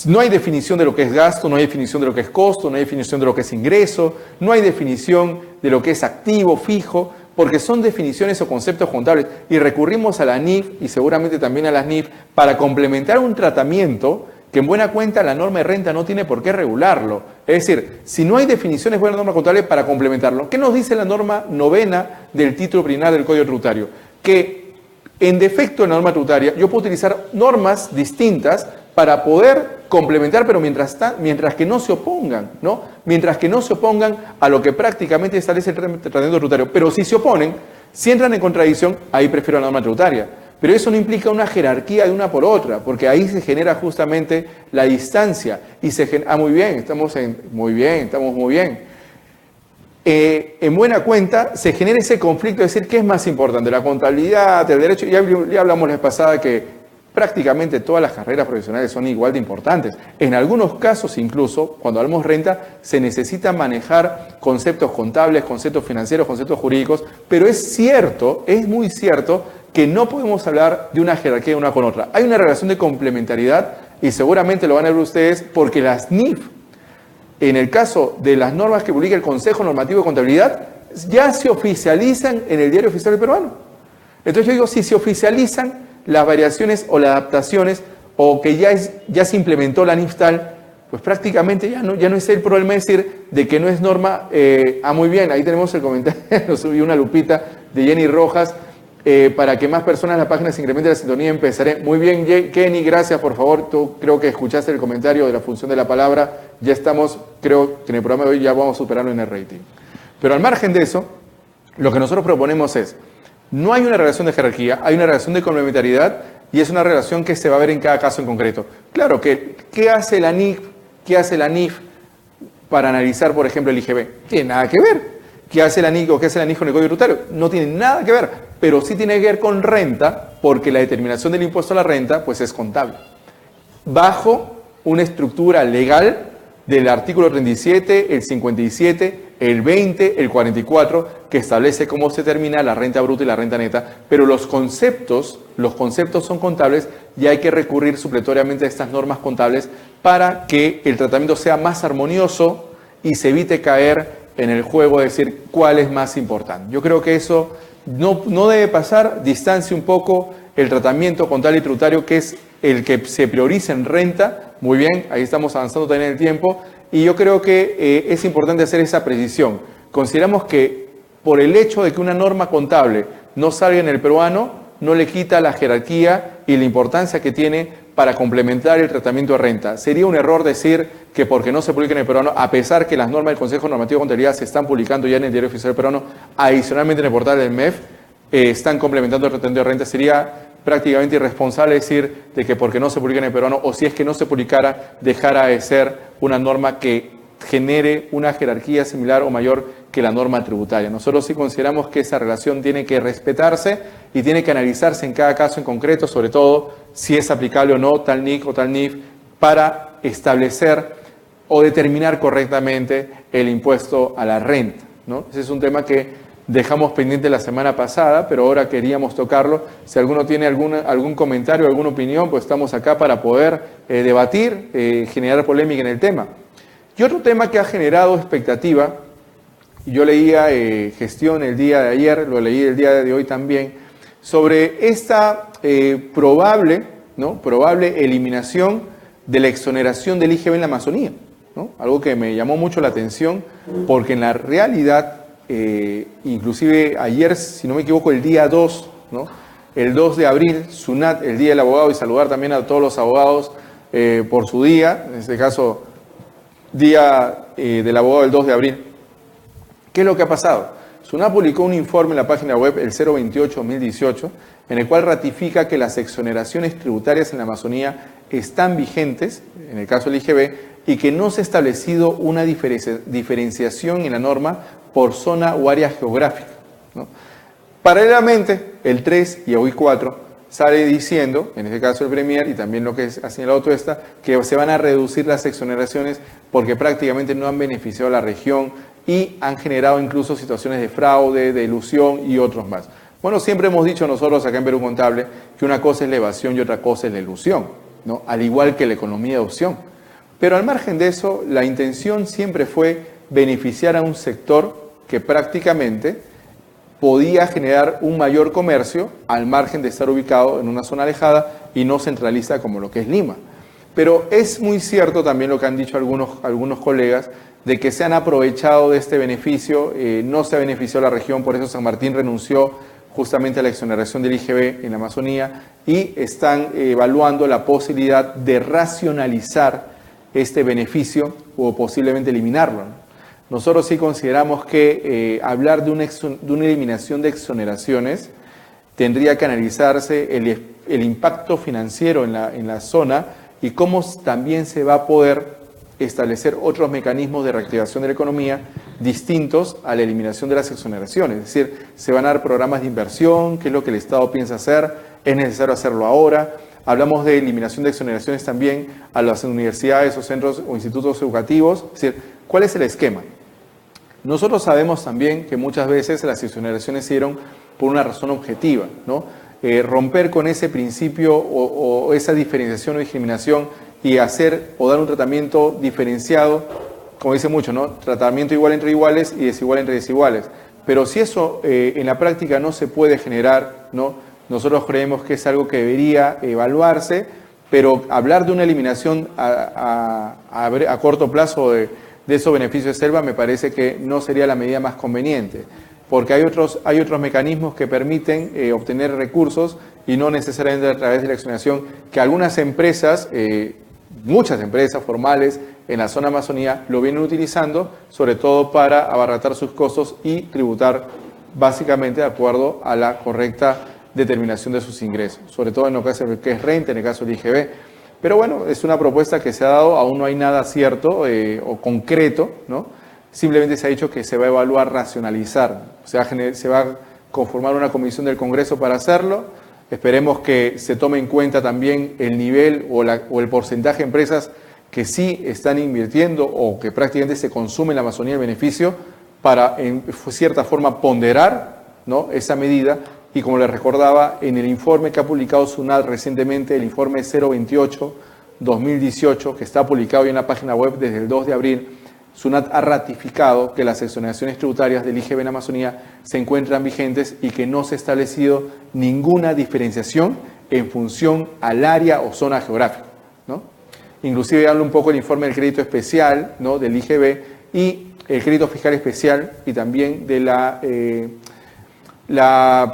A: No hay definición de lo que es gasto, no hay definición de lo que es costo, no hay definición de lo que es ingreso, no hay definición de lo que es activo, fijo, porque son definiciones o conceptos contables. Y recurrimos a la NIF y seguramente también a las NIF para complementar un tratamiento que en buena cuenta la norma de renta no tiene por qué regularlo. Es decir, si no hay definiciones buenas norma contable para complementarlo, ¿qué nos dice la norma 9ª del título preliminar del Código Tributario? Que en defecto de la norma tributaria yo puedo utilizar normas distintas para poder complementar, pero mientras que no se opongan, ¿no? Mientras que no se opongan a lo que prácticamente establece el tratamiento tributario. Pero si se oponen, si entran en contradicción, ahí prefiero la norma tributaria. Pero eso no implica una jerarquía de una por otra, porque ahí se genera justamente la distancia. Y muy bien, estamos muy bien. En buena cuenta, se genera ese conflicto de decir qué es más importante, la contabilidad, el derecho. Ya hablamos la vez pasada que prácticamente todas las carreras profesionales son igual de importantes. En algunos casos, incluso, cuando hablamos de renta, se necesita manejar conceptos contables, conceptos financieros, conceptos jurídicos, pero es cierto, es muy cierto, que no podemos hablar de una jerarquía de una con otra. Hay una relación de complementariedad y seguramente lo van a ver ustedes porque las NIF, en el caso de las normas que publica el Consejo Normativo de Contabilidad, ya se oficializan en el Diario Oficial del Peruano. Entonces yo digo, si se oficializan las variaciones o las adaptaciones o que ya se implementó la NIF tal, pues prácticamente ya no es el problema decir de que no es norma. Muy bien, ahí tenemos el comentario, nos subió una lupita de Jenny Rojas, para que más personas en la página se incremente la sintonía. Empezaré. Muy bien, Kenny, gracias, por favor. Tú creo que escuchaste el comentario de la función de la palabra. Ya estamos, creo que en el programa de hoy ya vamos a superarlo en el rating. Pero al margen de eso, lo que nosotros proponemos es, no hay una relación de jerarquía, hay una relación de complementariedad y es una relación que se va a ver en cada caso en concreto. Claro que, ¿qué hace la NIF? ¿Qué hace la NIF para analizar, por ejemplo, el IGB? Tiene nada que ver. ¿Qué hace la NIF o qué hace la NIF con el Código Tributario? No tiene nada que ver, pero sí tiene que ver con renta, porque la determinación del impuesto a la renta pues es contable, bajo una estructura legal del artículo 37, el 57, el 20, el 44, que establece cómo se determina la renta bruta y la renta neta, pero los conceptos son contables y hay que recurrir supletoriamente a estas normas contables para que el tratamiento sea más armonioso y se evite caer en el juego de decir cuál es más importante. Yo creo que eso no debe pasar, distancia un poco el tratamiento contable y tributario, que es el que se prioriza en renta. Muy bien, ahí estamos avanzando también en el tiempo, y yo creo que es importante hacer esa precisión. Consideramos que por el hecho de que una norma contable no salga en el peruano, no le quita la jerarquía y la importancia que tiene para complementar el tratamiento de renta. Sería un error decir que porque no se publica en el peruano, a pesar que las normas del Consejo Normativo de Contabilidad se están publicando ya en el Diario Oficial del Peruano, adicionalmente en el portal del MEF, están complementando el tratamiento de renta. Sería prácticamente irresponsable decir de que porque no se publica en el peruano, o si es que no se publicara, dejara de ser una norma que genere una jerarquía similar o mayor que la norma tributaria. Nosotros sí consideramos que esa relación tiene que respetarse y tiene que analizarse en cada caso en concreto, sobre todo si es aplicable o no tal NIC o tal NIF, para establecer o determinar correctamente el impuesto a la renta, ¿no? Ese es un tema que dejamos pendiente la semana pasada, pero ahora queríamos tocarlo. Si alguno tiene algún comentario, alguna opinión, pues estamos acá para poder debatir, generar polémica en el tema. Y otro tema que ha generado expectativa, yo leía Gestión el día de ayer, lo leí el día de hoy también, sobre esta probable, ¿no? Probable eliminación de la exoneración del IGB en la Amazonía, ¿no? Algo que me llamó mucho la atención porque en la realidad, inclusive ayer, si no me equivoco, el día 2, ¿no? El 2 de abril, SUNAT, el Día del Abogado, y saludar también a todos los abogados por su día, en este caso, Día del Abogado el 2 de abril. ¿Qué es lo que ha pasado? SUNAT publicó un informe en la página web, el 028-2018, en el cual ratifica que las exoneraciones tributarias en la Amazonía están vigentes, en el caso del IGB, y que no se ha establecido una diferenciación en la norma por zona o área geográfica, ¿no? Paralelamente, el 3 y hoy 4 sale diciendo, en este caso el Premier y también lo que ha señalado Tuesta, que se van a reducir las exoneraciones porque prácticamente no han beneficiado a la región y han generado incluso situaciones de fraude, de ilusión y otros más. Bueno, siempre hemos dicho nosotros acá en Perú Contable que una cosa es la evasión y otra cosa es la ilusión, ¿no? Al igual que la economía de opción. Pero al margen de eso, la intención siempre fue beneficiar a un sector que prácticamente podía generar un mayor comercio al margen de estar ubicado en una zona alejada y no centralista como lo que es Lima. Pero es muy cierto también lo que han dicho algunos colegas, de que se han aprovechado de este beneficio, no se ha beneficiado a la región, por eso San Martín renunció justamente a la exoneración del IGB en la Amazonía y están evaluando la posibilidad de racionalizar este beneficio o posiblemente eliminarlo, ¿no? Nosotros sí consideramos que hablar de una eliminación de exoneraciones tendría que analizarse el impacto financiero en la zona y cómo también se va a poder establecer otros mecanismos de reactivación de la economía distintos a la eliminación de las exoneraciones. Es decir, se van a dar programas de inversión, qué es lo que el Estado piensa hacer, es necesario hacerlo ahora. Hablamos de eliminación de exoneraciones también a las universidades o centros o institutos educativos. Es decir, ¿cuál es el esquema? Nosotros sabemos también que muchas veces las exoneraciones se dieron por una razón objetiva, ¿no? Romper con ese principio o esa diferenciación o discriminación y hacer o dar un tratamiento diferenciado, como dice mucho, ¿no? Tratamiento igual entre iguales y desigual entre desiguales. Pero si eso en la práctica no se puede generar, ¿no? Nosotros creemos que es algo que debería evaluarse, pero hablar de una eliminación a corto plazo de esos beneficios de selva me parece que no sería la medida más conveniente, porque hay otros mecanismos que permiten obtener recursos y no necesariamente a través de la exoneración que algunas empresas, muchas empresas formales en la zona Amazonía lo vienen utilizando, sobre todo para abaratar sus costos y tributar básicamente de acuerdo a la correcta determinación de sus ingresos, sobre todo en lo que es renta, en el caso del IGB. Pero bueno, es una propuesta que se ha dado, aún no hay nada cierto o concreto, ¿no? Simplemente se ha dicho que se va a evaluar racionalizar, se va a conformar una comisión del Congreso para hacerlo. Esperemos que se tome en cuenta también el nivel o el porcentaje de empresas que sí están invirtiendo o que prácticamente se consume en la Amazonía el beneficio para en cierta forma ponderar, ¿no? Esa medida. Y como les recordaba, en el informe que ha publicado SUNAT recientemente, el informe 028-2018, que está publicado en la página web desde el 2 de abril, SUNAT ha ratificado que las exoneraciones tributarias del IGB en Amazonía se encuentran vigentes y que no se ha establecido ninguna diferenciación en función al área o zona geográfica, ¿no? Inclusive habla un poco el informe del crédito especial, ¿no? Del IGB y el crédito fiscal especial y también de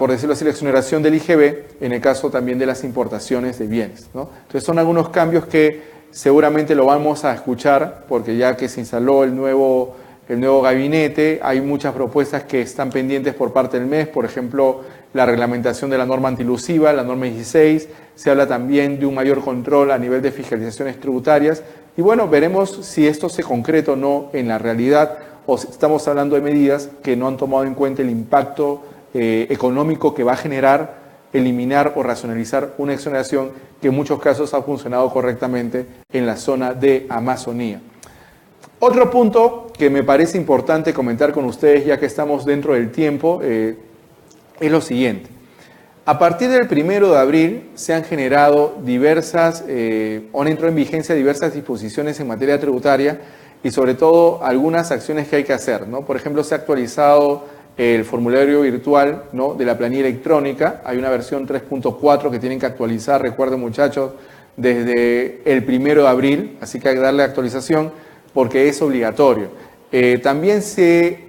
A: por decirlo así, la exoneración del IGB en el caso también de las importaciones de bienes, ¿no? Entonces son algunos cambios que seguramente lo vamos a escuchar porque ya que se instaló el nuevo gabinete, hay muchas propuestas que están pendientes por parte del MES, por ejemplo, la reglamentación de la norma antilusiva, la norma 16, se habla también de un mayor control a nivel de fiscalizaciones tributarias y bueno, veremos si esto se concreta o no en la realidad o si estamos hablando de medidas que no han tomado en cuenta el impacto económico que va a generar eliminar o racionalizar una exoneración que en muchos casos ha funcionado correctamente en la zona de Amazonía. Otro punto que me parece importante comentar con ustedes, ya que estamos dentro del tiempo, es lo siguiente. A partir del 1 de abril se han generado o han entrado en vigencia diversas disposiciones en materia tributaria y sobre todo algunas acciones que hay que hacer, ¿no? Por ejemplo, se ha actualizado el formulario virtual, ¿no?, de la planilla electrónica. Hay una versión 3.4 que tienen que actualizar, recuerden muchachos, desde el 1 de abril, así que hay que darle actualización porque es obligatorio. También se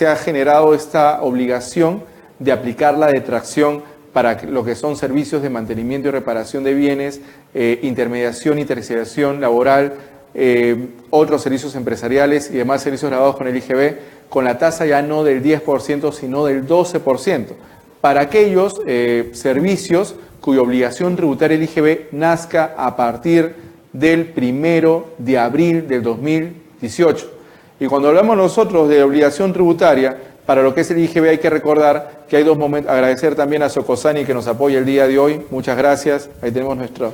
A: ha generado esta obligación de aplicar la detracción para lo que son servicios de mantenimiento y reparación de bienes, intermediación y terciarización laboral, otros servicios empresariales y demás servicios grabados con el IGB, con la tasa ya no del 10%, sino del 12%, para aquellos servicios cuya obligación tributaria el IGB nazca a partir del 1 de abril del 2018. Y cuando hablamos nosotros de obligación tributaria, para lo que es el IGB hay que recordar que hay dos momentos. Agradecer también a Socosani que nos apoya el día de hoy. Muchas gracias. Ahí tenemos nuestro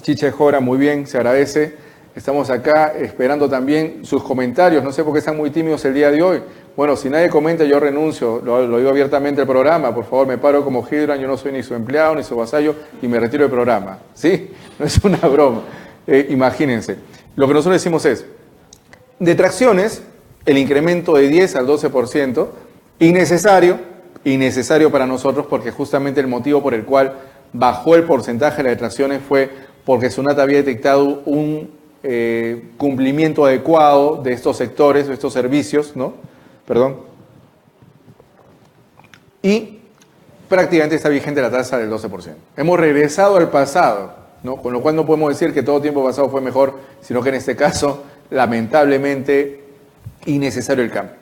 A: chicha de jora, muy bien, se agradece. Estamos acá esperando también sus comentarios. No sé por qué están muy tímidos el día de hoy. Bueno, si nadie comenta, yo renuncio. Lo digo abiertamente al programa. Por favor, me paro como Hidran. Yo no soy ni su empleado ni su vasallo y me retiro del programa. ¿Sí? No es una broma. Imagínense. Lo que nosotros decimos es, detracciones, el incremento de 10 al 12%, innecesario para nosotros porque justamente el motivo por el cual bajó el porcentaje de las detracciones fue porque SUNAT había detectado un cumplimiento adecuado de estos sectores, de estos servicios, ¿no? Perdón. Y prácticamente está vigente la tasa del 12%. Hemos regresado al pasado, ¿no? Con lo cual no podemos decir que todo tiempo pasado fue mejor, sino que en este caso, lamentablemente, innecesario el cambio.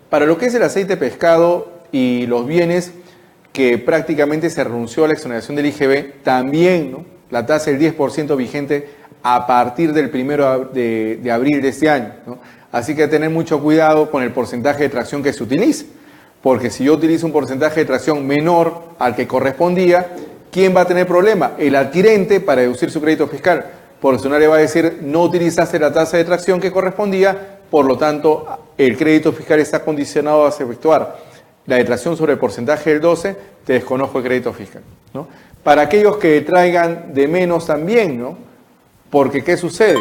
A: Para lo que es el aceite de pescado y los bienes que prácticamente se renunció a la exoneración del IGB, también, ¿no?, la tasa del 10% vigente a partir del 1 de abril de este año, ¿no? Así que tener mucho cuidado con el porcentaje de tracción que se utilice, porque si yo utilizo un porcentaje de tracción menor al que correspondía, ¿quién va a tener problema? El adquirente para deducir su crédito fiscal. Por eso no le va a decir, no utilizaste la tasa de tracción que correspondía, por lo tanto, el crédito fiscal está condicionado a efectuar la detracción sobre el porcentaje del 12, te desconozco el crédito fiscal, ¿no? Para aquellos que traigan de menos también, ¿no? Porque, ¿qué sucede?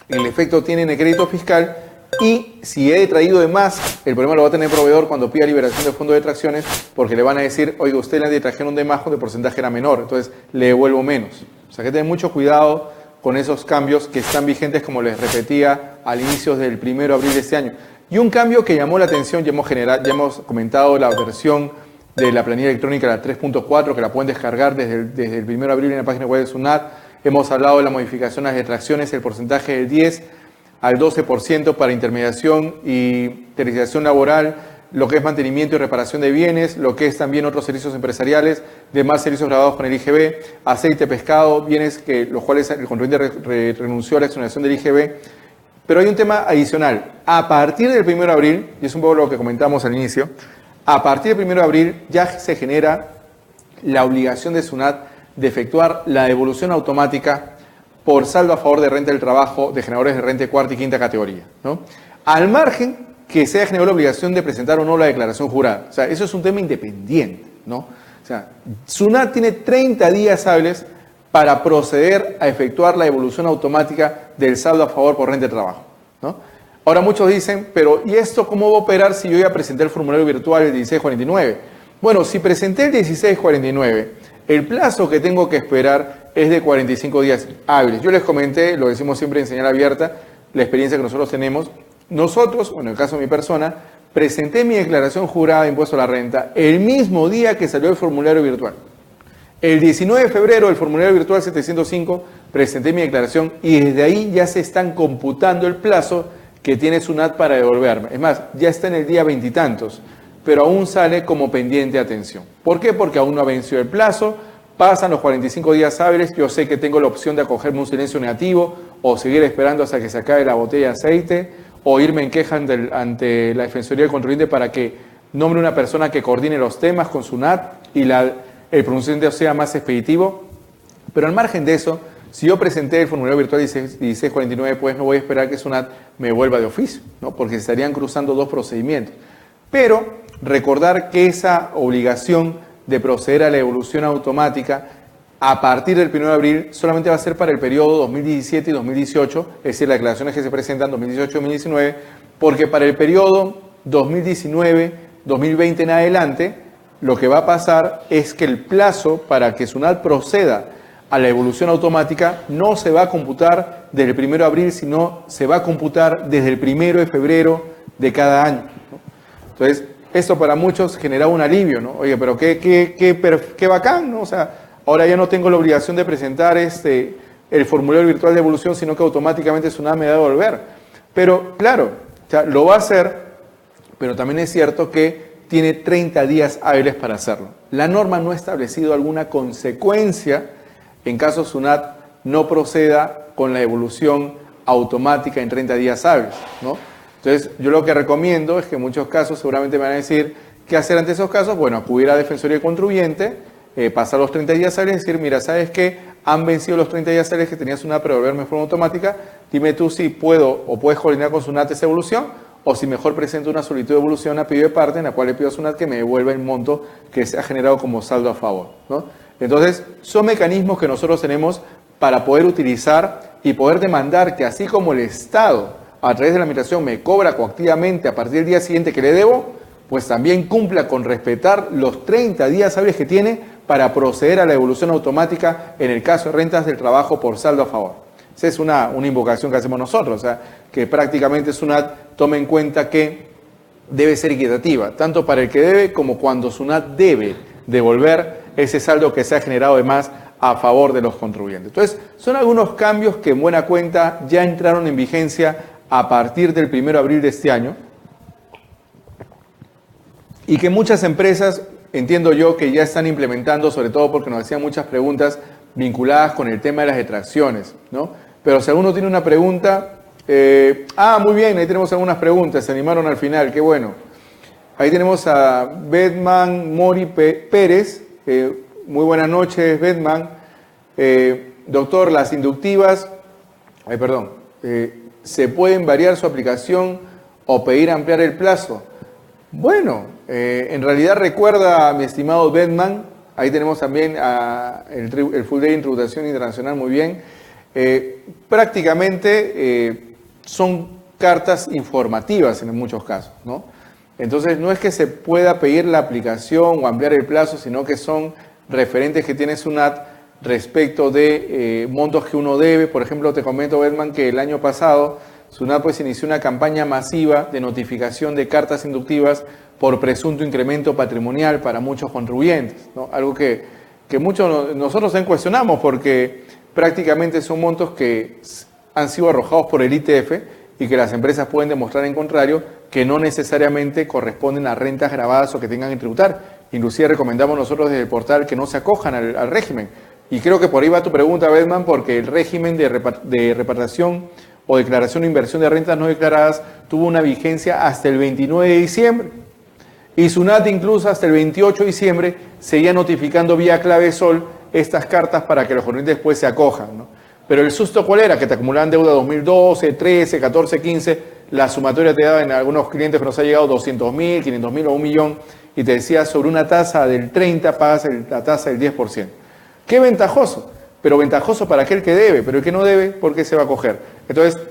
A: En efecto, tienen el crédito fiscal y si he traído de más, el problema lo va a tener el proveedor cuando pida liberación de fondo de detracciones, porque le van a decir, oiga, usted le detrajeron de más cuando el porcentaje era menor, entonces le devuelvo menos. O sea, que tener mucho cuidado con esos cambios que están vigentes, como les repetía, al inicio del 1 de abril de este año. Y un cambio que llamó la atención, ya hemos comentado la versión de la planilla electrónica, la 3.4, que la pueden descargar desde el 1 de abril en la página web de SUNAT. Hemos hablado de la modificación de las detracciones, el porcentaje del 10 al 12% para intermediación y terciarización laboral, lo que es mantenimiento y reparación de bienes, lo que es también otros servicios empresariales, demás servicios grabados con el IGB, aceite, pescado, bienes los cuales el contribuyente renunció a la exoneración del IGB. Pero hay un tema adicional. A partir del 1 de abril, y es un poco lo que comentamos al inicio, a partir del 1 de abril ya se genera la obligación de SUNAT de efectuar la devolución automática por saldo a favor de renta del trabajo de generadores de renta de cuarta y quinta categoría, ¿no? Al margen que se haya generado la obligación de presentar o no la declaración jurada. O sea, eso es un tema independiente, ¿no? O sea, SUNAT tiene 30 días hábiles para proceder a efectuar la devolución automática del saldo a favor por renta de trabajo, ¿no? Ahora muchos dicen, pero ¿y esto cómo va a operar si yo ya presenté el formulario virtual el 1649? Bueno, si presenté el 1649, el plazo que tengo que esperar es de 45 días hábiles. Yo les comenté, lo decimos siempre en señal abierta, la experiencia que nosotros tenemos. Nosotros, bueno, en el caso de mi persona, presenté mi declaración jurada de impuesto a la renta el mismo día que salió el formulario virtual. El 19 de febrero, el formulario virtual 705, presenté mi declaración y desde ahí ya se están computando el plazo que tiene SUNAT para devolverme. Es más, ya está en el día veintitantos, pero aún sale como pendiente de atención. ¿Por qué? Porque aún no ha vencido el plazo, pasan los 45 días hábiles, yo sé que tengo la opción de acogerme un silencio negativo o seguir esperando hasta que se acabe la botella de aceite o irme en queja ante la Defensoría del Contribuyente para que nombre una persona que coordine los temas con SUNAT y el pronunciamiento sea más expeditivo. Pero al margen de eso, si yo presenté el formulario virtual 1649, pues no voy a esperar que SUNAT me vuelva de oficio, ¿no? Porque se estarían cruzando dos procedimientos. Pero recordar que esa obligación de proceder a la devolución automática a partir del 1 de abril solamente va a ser para el periodo 2017 y 2018, es decir, las declaraciones que se presentan 2018 y 2019, Porque para el periodo 2019-2020 en adelante, lo que va a pasar es que el plazo para que SUNAT proceda a la evolución automática no se va a computar desde el 1 de abril, sino se va a computar desde el 1 de febrero de cada año, ¿no? Entonces, esto para muchos generaba un alivio, ¿no? Oye, pero qué bacán, ¿no? O sea, ahora ya no tengo la obligación de presentar el formulario virtual de evolución, sino que automáticamente SUNAT me va a devolver. Pero, claro, o sea, lo va a hacer, pero también es cierto que tiene 30 días hábiles para hacerlo. La norma no ha establecido alguna consecuencia en caso SUNAT no proceda con la evolución automática en 30 días hábiles, ¿no? Entonces, yo lo que recomiendo es que en muchos casos seguramente me van a decir, ¿qué hacer ante esos casos? Bueno, acudir a Defensoría del Contribuyente, pasar los 30 días hábiles y decir, mira, ¿sabes qué? Han vencido los 30 días hábiles que tenía SUNAT para devolverme de forma automática. Dime tú si puedo o puedes coordinar con SUNAT esa evolución, o si mejor presento una solicitud de evolución a pedido de parte en la cual le pido a SUNAT que me devuelva el monto que se ha generado como saldo a favor, ¿no? Entonces, son mecanismos que nosotros tenemos para poder utilizar y poder demandar que así como el Estado, a través de la administración, me cobra coactivamente a partir del día siguiente que le debo, pues también cumpla con respetar los 30 días hábiles que tiene para proceder a la evolución automática en el caso de rentas del trabajo por saldo a favor. Esa es una invocación que hacemos nosotros, o sea, que prácticamente SUNAT tome en cuenta que debe ser equitativa, tanto para el que debe como cuando SUNAT debe devolver ese saldo que se ha generado además a favor de los contribuyentes. Entonces, son algunos cambios que en buena cuenta ya entraron en vigencia a partir del 1 de abril de este año y que muchas empresas, entiendo yo, que ya están implementando, sobre todo porque nos hacían muchas preguntas vinculadas con el tema de las detracciones, ¿no? Pero si alguno tiene una pregunta, muy bien, ahí tenemos algunas preguntas, se animaron al final, qué bueno. Ahí tenemos a Bedman Mori Pérez. Muy buenas noches, Bedman. Doctor, las inductivas, ¿se pueden variar su aplicación o pedir ampliar el plazo? Bueno, en realidad recuerda, mi estimado Bedman, ahí tenemos también el Full Day en Tributación Internacional, muy bien. Prácticamente son cartas informativas en muchos casos, ¿no? Entonces, no es que se pueda pedir la aplicación o ampliar el plazo, sino que son referentes que tiene SUNAT respecto de montos que uno debe. Por ejemplo, te comento, Bedman, que el año pasado SUNAT pues inició una campaña masiva de notificación de cartas inductivas por presunto incremento patrimonial para muchos contribuyentes, ¿no? Algo que muchos nosotros también cuestionamos porque prácticamente son montos que han sido arrojados por el ITF y que las empresas pueden demostrar en contrario que no necesariamente corresponden a rentas grabadas o que tengan que tributar. Inclusive recomendamos nosotros desde el portal que no se acojan al régimen. Y creo que por ahí va tu pregunta, Bedman, porque el régimen de repatriación o declaración de inversión de rentas no declaradas tuvo una vigencia hasta el 29 de diciembre. Y SUNAT incluso hasta el 28 de diciembre seguía notificando vía clave sol estas cartas para que los contribuyentes después se acojan, ¿no? Pero el susto, ¿cuál era? Que te acumulaban deuda 2012, 13, 14, 15, la sumatoria te daba en algunos clientes que nos ha llegado 200.000, 500.000 o 1 millón, y te decía sobre una tasa del 30 pagas la tasa del 10%. ¡Qué ventajoso! Pero ventajoso para aquel que debe, pero el que no debe, ¿por qué se va a coger? Entonces,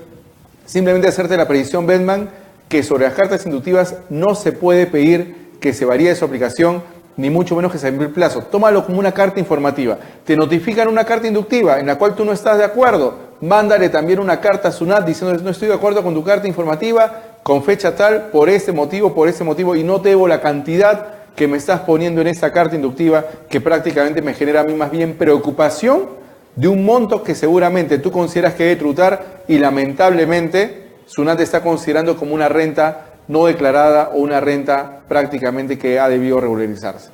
A: simplemente hacerte la predicción, Bedman, que sobre las cartas inductivas no se puede pedir que se varíe su aplicación, ni mucho menos que se envíe el plazo. Tómalo como una carta informativa. Te notifican una carta inductiva en la cual tú no estás de acuerdo. Mándale también una carta a SUNAT diciendo no estoy de acuerdo con tu carta informativa con fecha tal, por este motivo, y no te debo la cantidad que me estás poniendo en esta carta inductiva que prácticamente me genera a mí más bien preocupación de un monto que seguramente tú consideras que debe tributar y lamentablemente SUNAT está considerando como una renta no declarada o una renta prácticamente que ha debido regularizarse.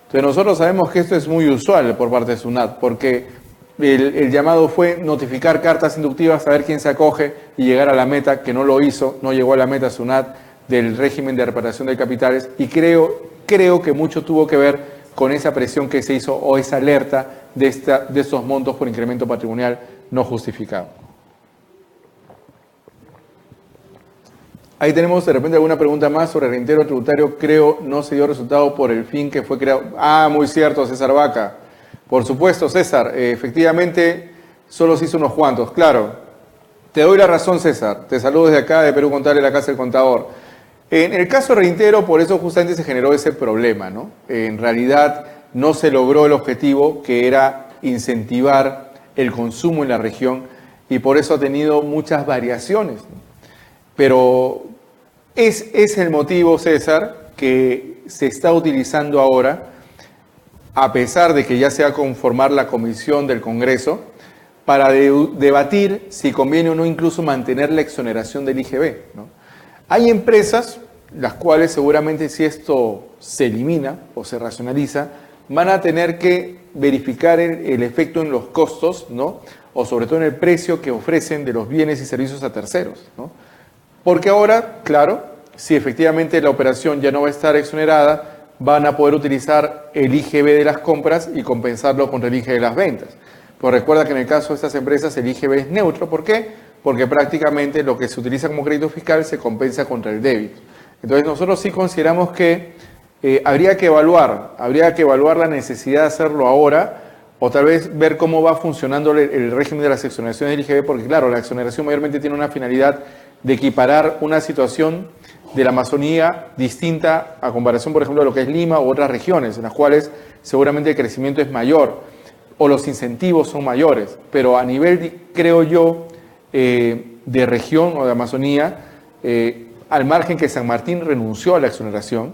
A: Entonces nosotros sabemos que esto es muy usual por parte de SUNAT, porque el llamado fue notificar cartas inductivas, saber quién se acoge y llegar a la meta, que no lo hizo, no llegó a la meta SUNAT del régimen de repartición de capitales, y creo que mucho tuvo que ver con esa presión que se hizo o esa alerta de estos montos por incremento patrimonial no justificado. Ahí tenemos de repente alguna pregunta más sobre el reintegro tributario. Creo no se dio resultado por el fin que fue creado. Muy cierto, César Vaca. Por supuesto, César, efectivamente solo se hizo unos cuantos. Claro, Te doy la razón, César. Te saludo desde acá, de Perú Contable, la Casa del Contador. En el caso de Reintegro, por eso justamente se generó ese problema, ¿no? En realidad no se logró el objetivo, que era incentivar el consumo en la región, y por eso ha tenido muchas variaciones, ¿no? Pero es el motivo, César, que se está utilizando ahora, a pesar de que ya se va a conformar la comisión del Congreso, para debatir si conviene o no incluso mantener la exoneración del IGB, ¿no? Hay empresas, las cuales seguramente si esto se elimina o se racionaliza, van a tener que verificar el efecto en los costos, ¿no? O sobre todo en el precio que ofrecen de los bienes y servicios a terceros, ¿no? Porque ahora, claro, si efectivamente la operación ya no va a estar exonerada, van a poder utilizar el IGB de las compras y compensarlo contra el IGB de las ventas. Pero recuerda que en el caso de estas empresas el IGB es neutro. ¿Por qué? Porque prácticamente lo que se utiliza como crédito fiscal se compensa contra el débito. Entonces nosotros sí consideramos que habría que evaluar la necesidad de hacerlo ahora, o tal vez ver cómo va funcionando el régimen de las exoneraciones del IGB, porque claro, la exoneración mayormente tiene una finalidad de equiparar una situación de la Amazonía distinta a comparación, por ejemplo, de lo que es Lima u otras regiones, en las cuales seguramente el crecimiento es mayor o los incentivos son mayores, pero a nivel, creo yo, de región o de Amazonía, al margen que San Martín renunció a la exoneración,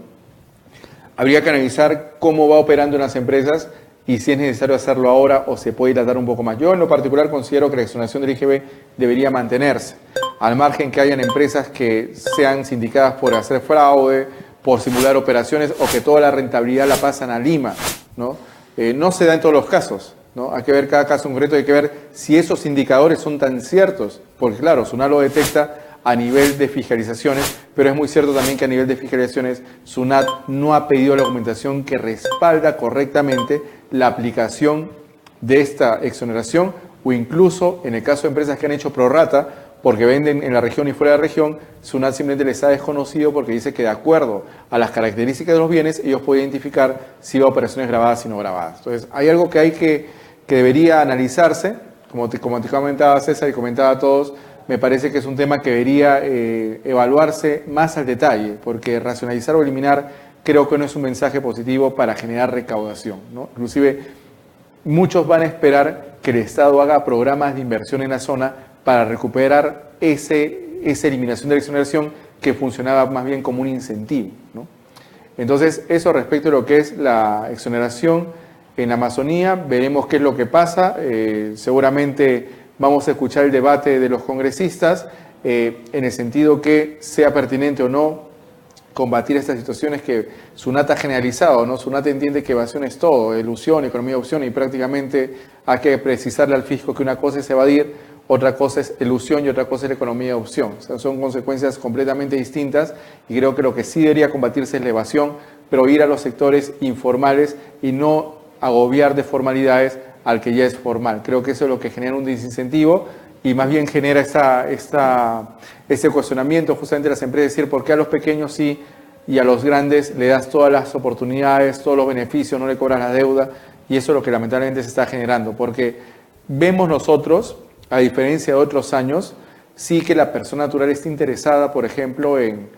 A: habría que analizar cómo va operando en las empresas y si es necesario hacerlo ahora o se puede dilatar un poco más. Yo en lo particular considero que la exoneración del IGB debería mantenerse, al margen que hayan empresas que sean sindicadas por hacer fraude, por simular operaciones o que toda la rentabilidad la pasan a Lima, ¿no? No se da en todos los casos, ¿no? Hay que ver cada caso concreto, hay que ver si esos indicadores son tan ciertos, porque claro, SUNAT lo detecta a nivel de fiscalizaciones, pero es muy cierto también que a nivel de fiscalizaciones SUNAT no ha pedido la documentación que respalda correctamente la aplicación de esta exoneración, o incluso en el caso de empresas que han hecho prorrata porque venden en la región y fuera de la región, SUNAT simplemente les ha desconocido porque dice que de acuerdo a las características de los bienes, ellos pueden identificar si va a operaciones grabadas y no grabadas. Entonces, hay algo que debería analizarse, como te comentaba César y comentaba a todos, me parece que es un tema que debería evaluarse más al detalle, porque racionalizar o eliminar creo que no es un mensaje positivo para generar recaudación, ¿no? Inclusive, muchos van a esperar que el Estado haga programas de inversión en la zona para recuperar esa eliminación de la exoneración que funcionaba más bien como un incentivo, ¿no? Entonces, eso respecto a lo que es la exoneración en la Amazonía, veremos qué es lo que pasa. Seguramente vamos a escuchar el debate de los congresistas en el sentido que sea pertinente o no combatir estas situaciones que SUNAT ha generalizado, ¿no? SUNAT entiende que evasión es todo, ilusión, economía de opción, y prácticamente hay que precisarle al fisco que una cosa es evadir, otra cosa es ilusión y otra cosa es la economía de opción. O sea, son consecuencias completamente distintas y creo que lo que sí debería combatirse es la evasión, pero ir a los sectores informales y no agobiar de formalidades al que ya es formal. Creo que eso es lo que genera un desincentivo y más bien genera ese cuestionamiento justamente de las empresas, es decir, ¿por qué a los pequeños sí y a los grandes le das todas las oportunidades, todos los beneficios, no le cobras la deuda? Y eso es lo que lamentablemente se está generando, porque vemos nosotros, a diferencia de otros años, sí que la persona natural está interesada, por ejemplo, en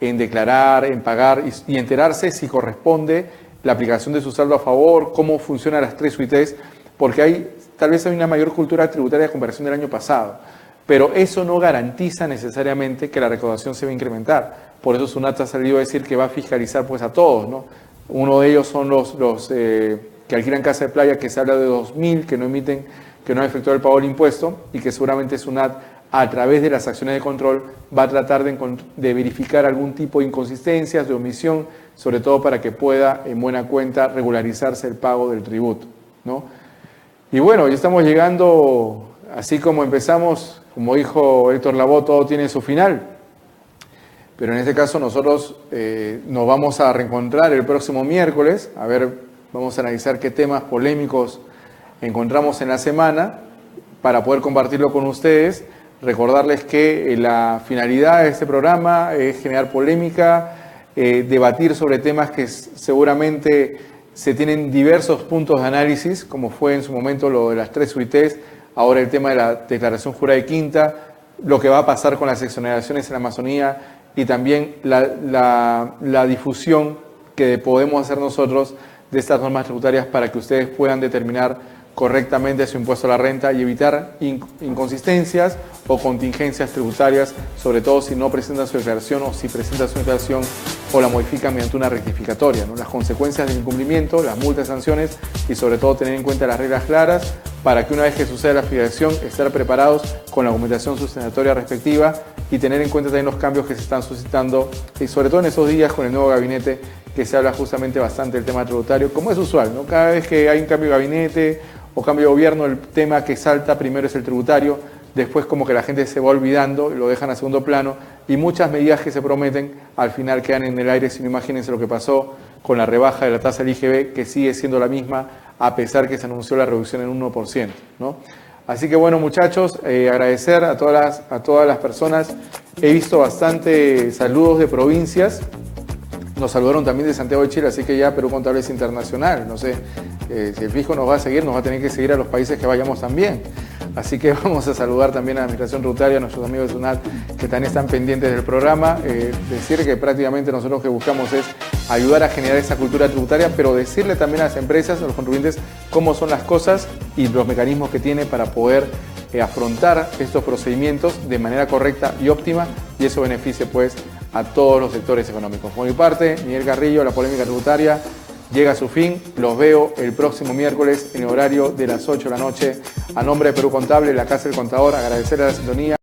A: declarar, en pagar y enterarse si corresponde la aplicación de su saldo a favor, cómo funcionan las 3 UITs, porque tal vez hay una mayor cultura tributaria de comparación del año pasado, pero eso no garantiza necesariamente que la recaudación se va a incrementar. Por eso SUNAT ha salido a decir que va a fiscalizar pues a todos, ¿no? Uno de ellos son los que alquilan casa de playa, que se habla de 2.000 que no emiten, que no han efectuado el pago del impuesto y que seguramente SUNAT a través de las acciones de control va a tratar de verificar algún tipo de inconsistencias, de omisión, sobre todo para que pueda en buena cuenta regularizarse el pago del tributo, ¿no? Y bueno, ya estamos llegando, así como empezamos, como dijo Héctor Lavoe, todo tiene su final. Pero en este caso nosotros nos vamos a reencontrar el próximo miércoles. A ver, vamos a analizar qué temas polémicos encontramos en la semana para poder compartirlo con ustedes. Recordarles que la finalidad de este programa es generar polémica, debatir sobre temas que seguramente se tienen diversos puntos de análisis, como fue en su momento lo de las 3 UITs, ahora el tema de la declaración jurada de quinta, lo que va a pasar con las exoneraciones en la Amazonía y también la difusión que podemos hacer nosotros de estas normas tributarias para que ustedes puedan determinar correctamente su impuesto a la renta y evitar inconsistencias o contingencias tributarias, sobre todo si no presentan su declaración o si presentan su declaración o la modifican mediante una rectificatoria, ¿no? Las consecuencias del incumplimiento, las multas, sanciones y sobre todo tener en cuenta las reglas claras para que una vez que suceda la afiliación estar preparados con la documentación sustentatoria respectiva y tener en cuenta también los cambios que se están suscitando y sobre todo en esos días con el nuevo gabinete que se habla justamente bastante del tema tributario, como es usual, ¿no? Cada vez que hay un cambio de gabinete o cambio de gobierno, el tema que salta primero es el tributario, después como que la gente se va olvidando y lo dejan a segundo plano y muchas medidas que se prometen al final quedan en el aire, si no imagínense lo que pasó con la rebaja de la tasa del IGB, que sigue siendo la misma a pesar que se anunció la reducción en 1%, ¿no? Así que bueno, muchachos, agradecer a todas las personas. He visto bastante saludos de provincias. Nos saludaron también de Santiago de Chile, así que ya Perú Contable es internacional. No sé, si el fisco nos va a seguir, nos va a tener que seguir a los países que vayamos también. Así que vamos a saludar también a la Administración Tributaria, a nuestros amigos de SUNAT que también están pendientes del programa. Decir que prácticamente nosotros lo que buscamos es ayudar a generar esa cultura tributaria, pero decirle también a las empresas, a los contribuyentes, cómo son las cosas y los mecanismos que tiene para poder afrontar estos procedimientos de manera correcta y óptima, y eso beneficie pues a todos los sectores económicos. Por mi parte, Miguel Carrillo, la polémica tributaria llega a su fin. Los veo el próximo miércoles en el horario de las 8 de la noche. A nombre de Perú Contable, la Casa del Contador, agradecerle a la sintonía.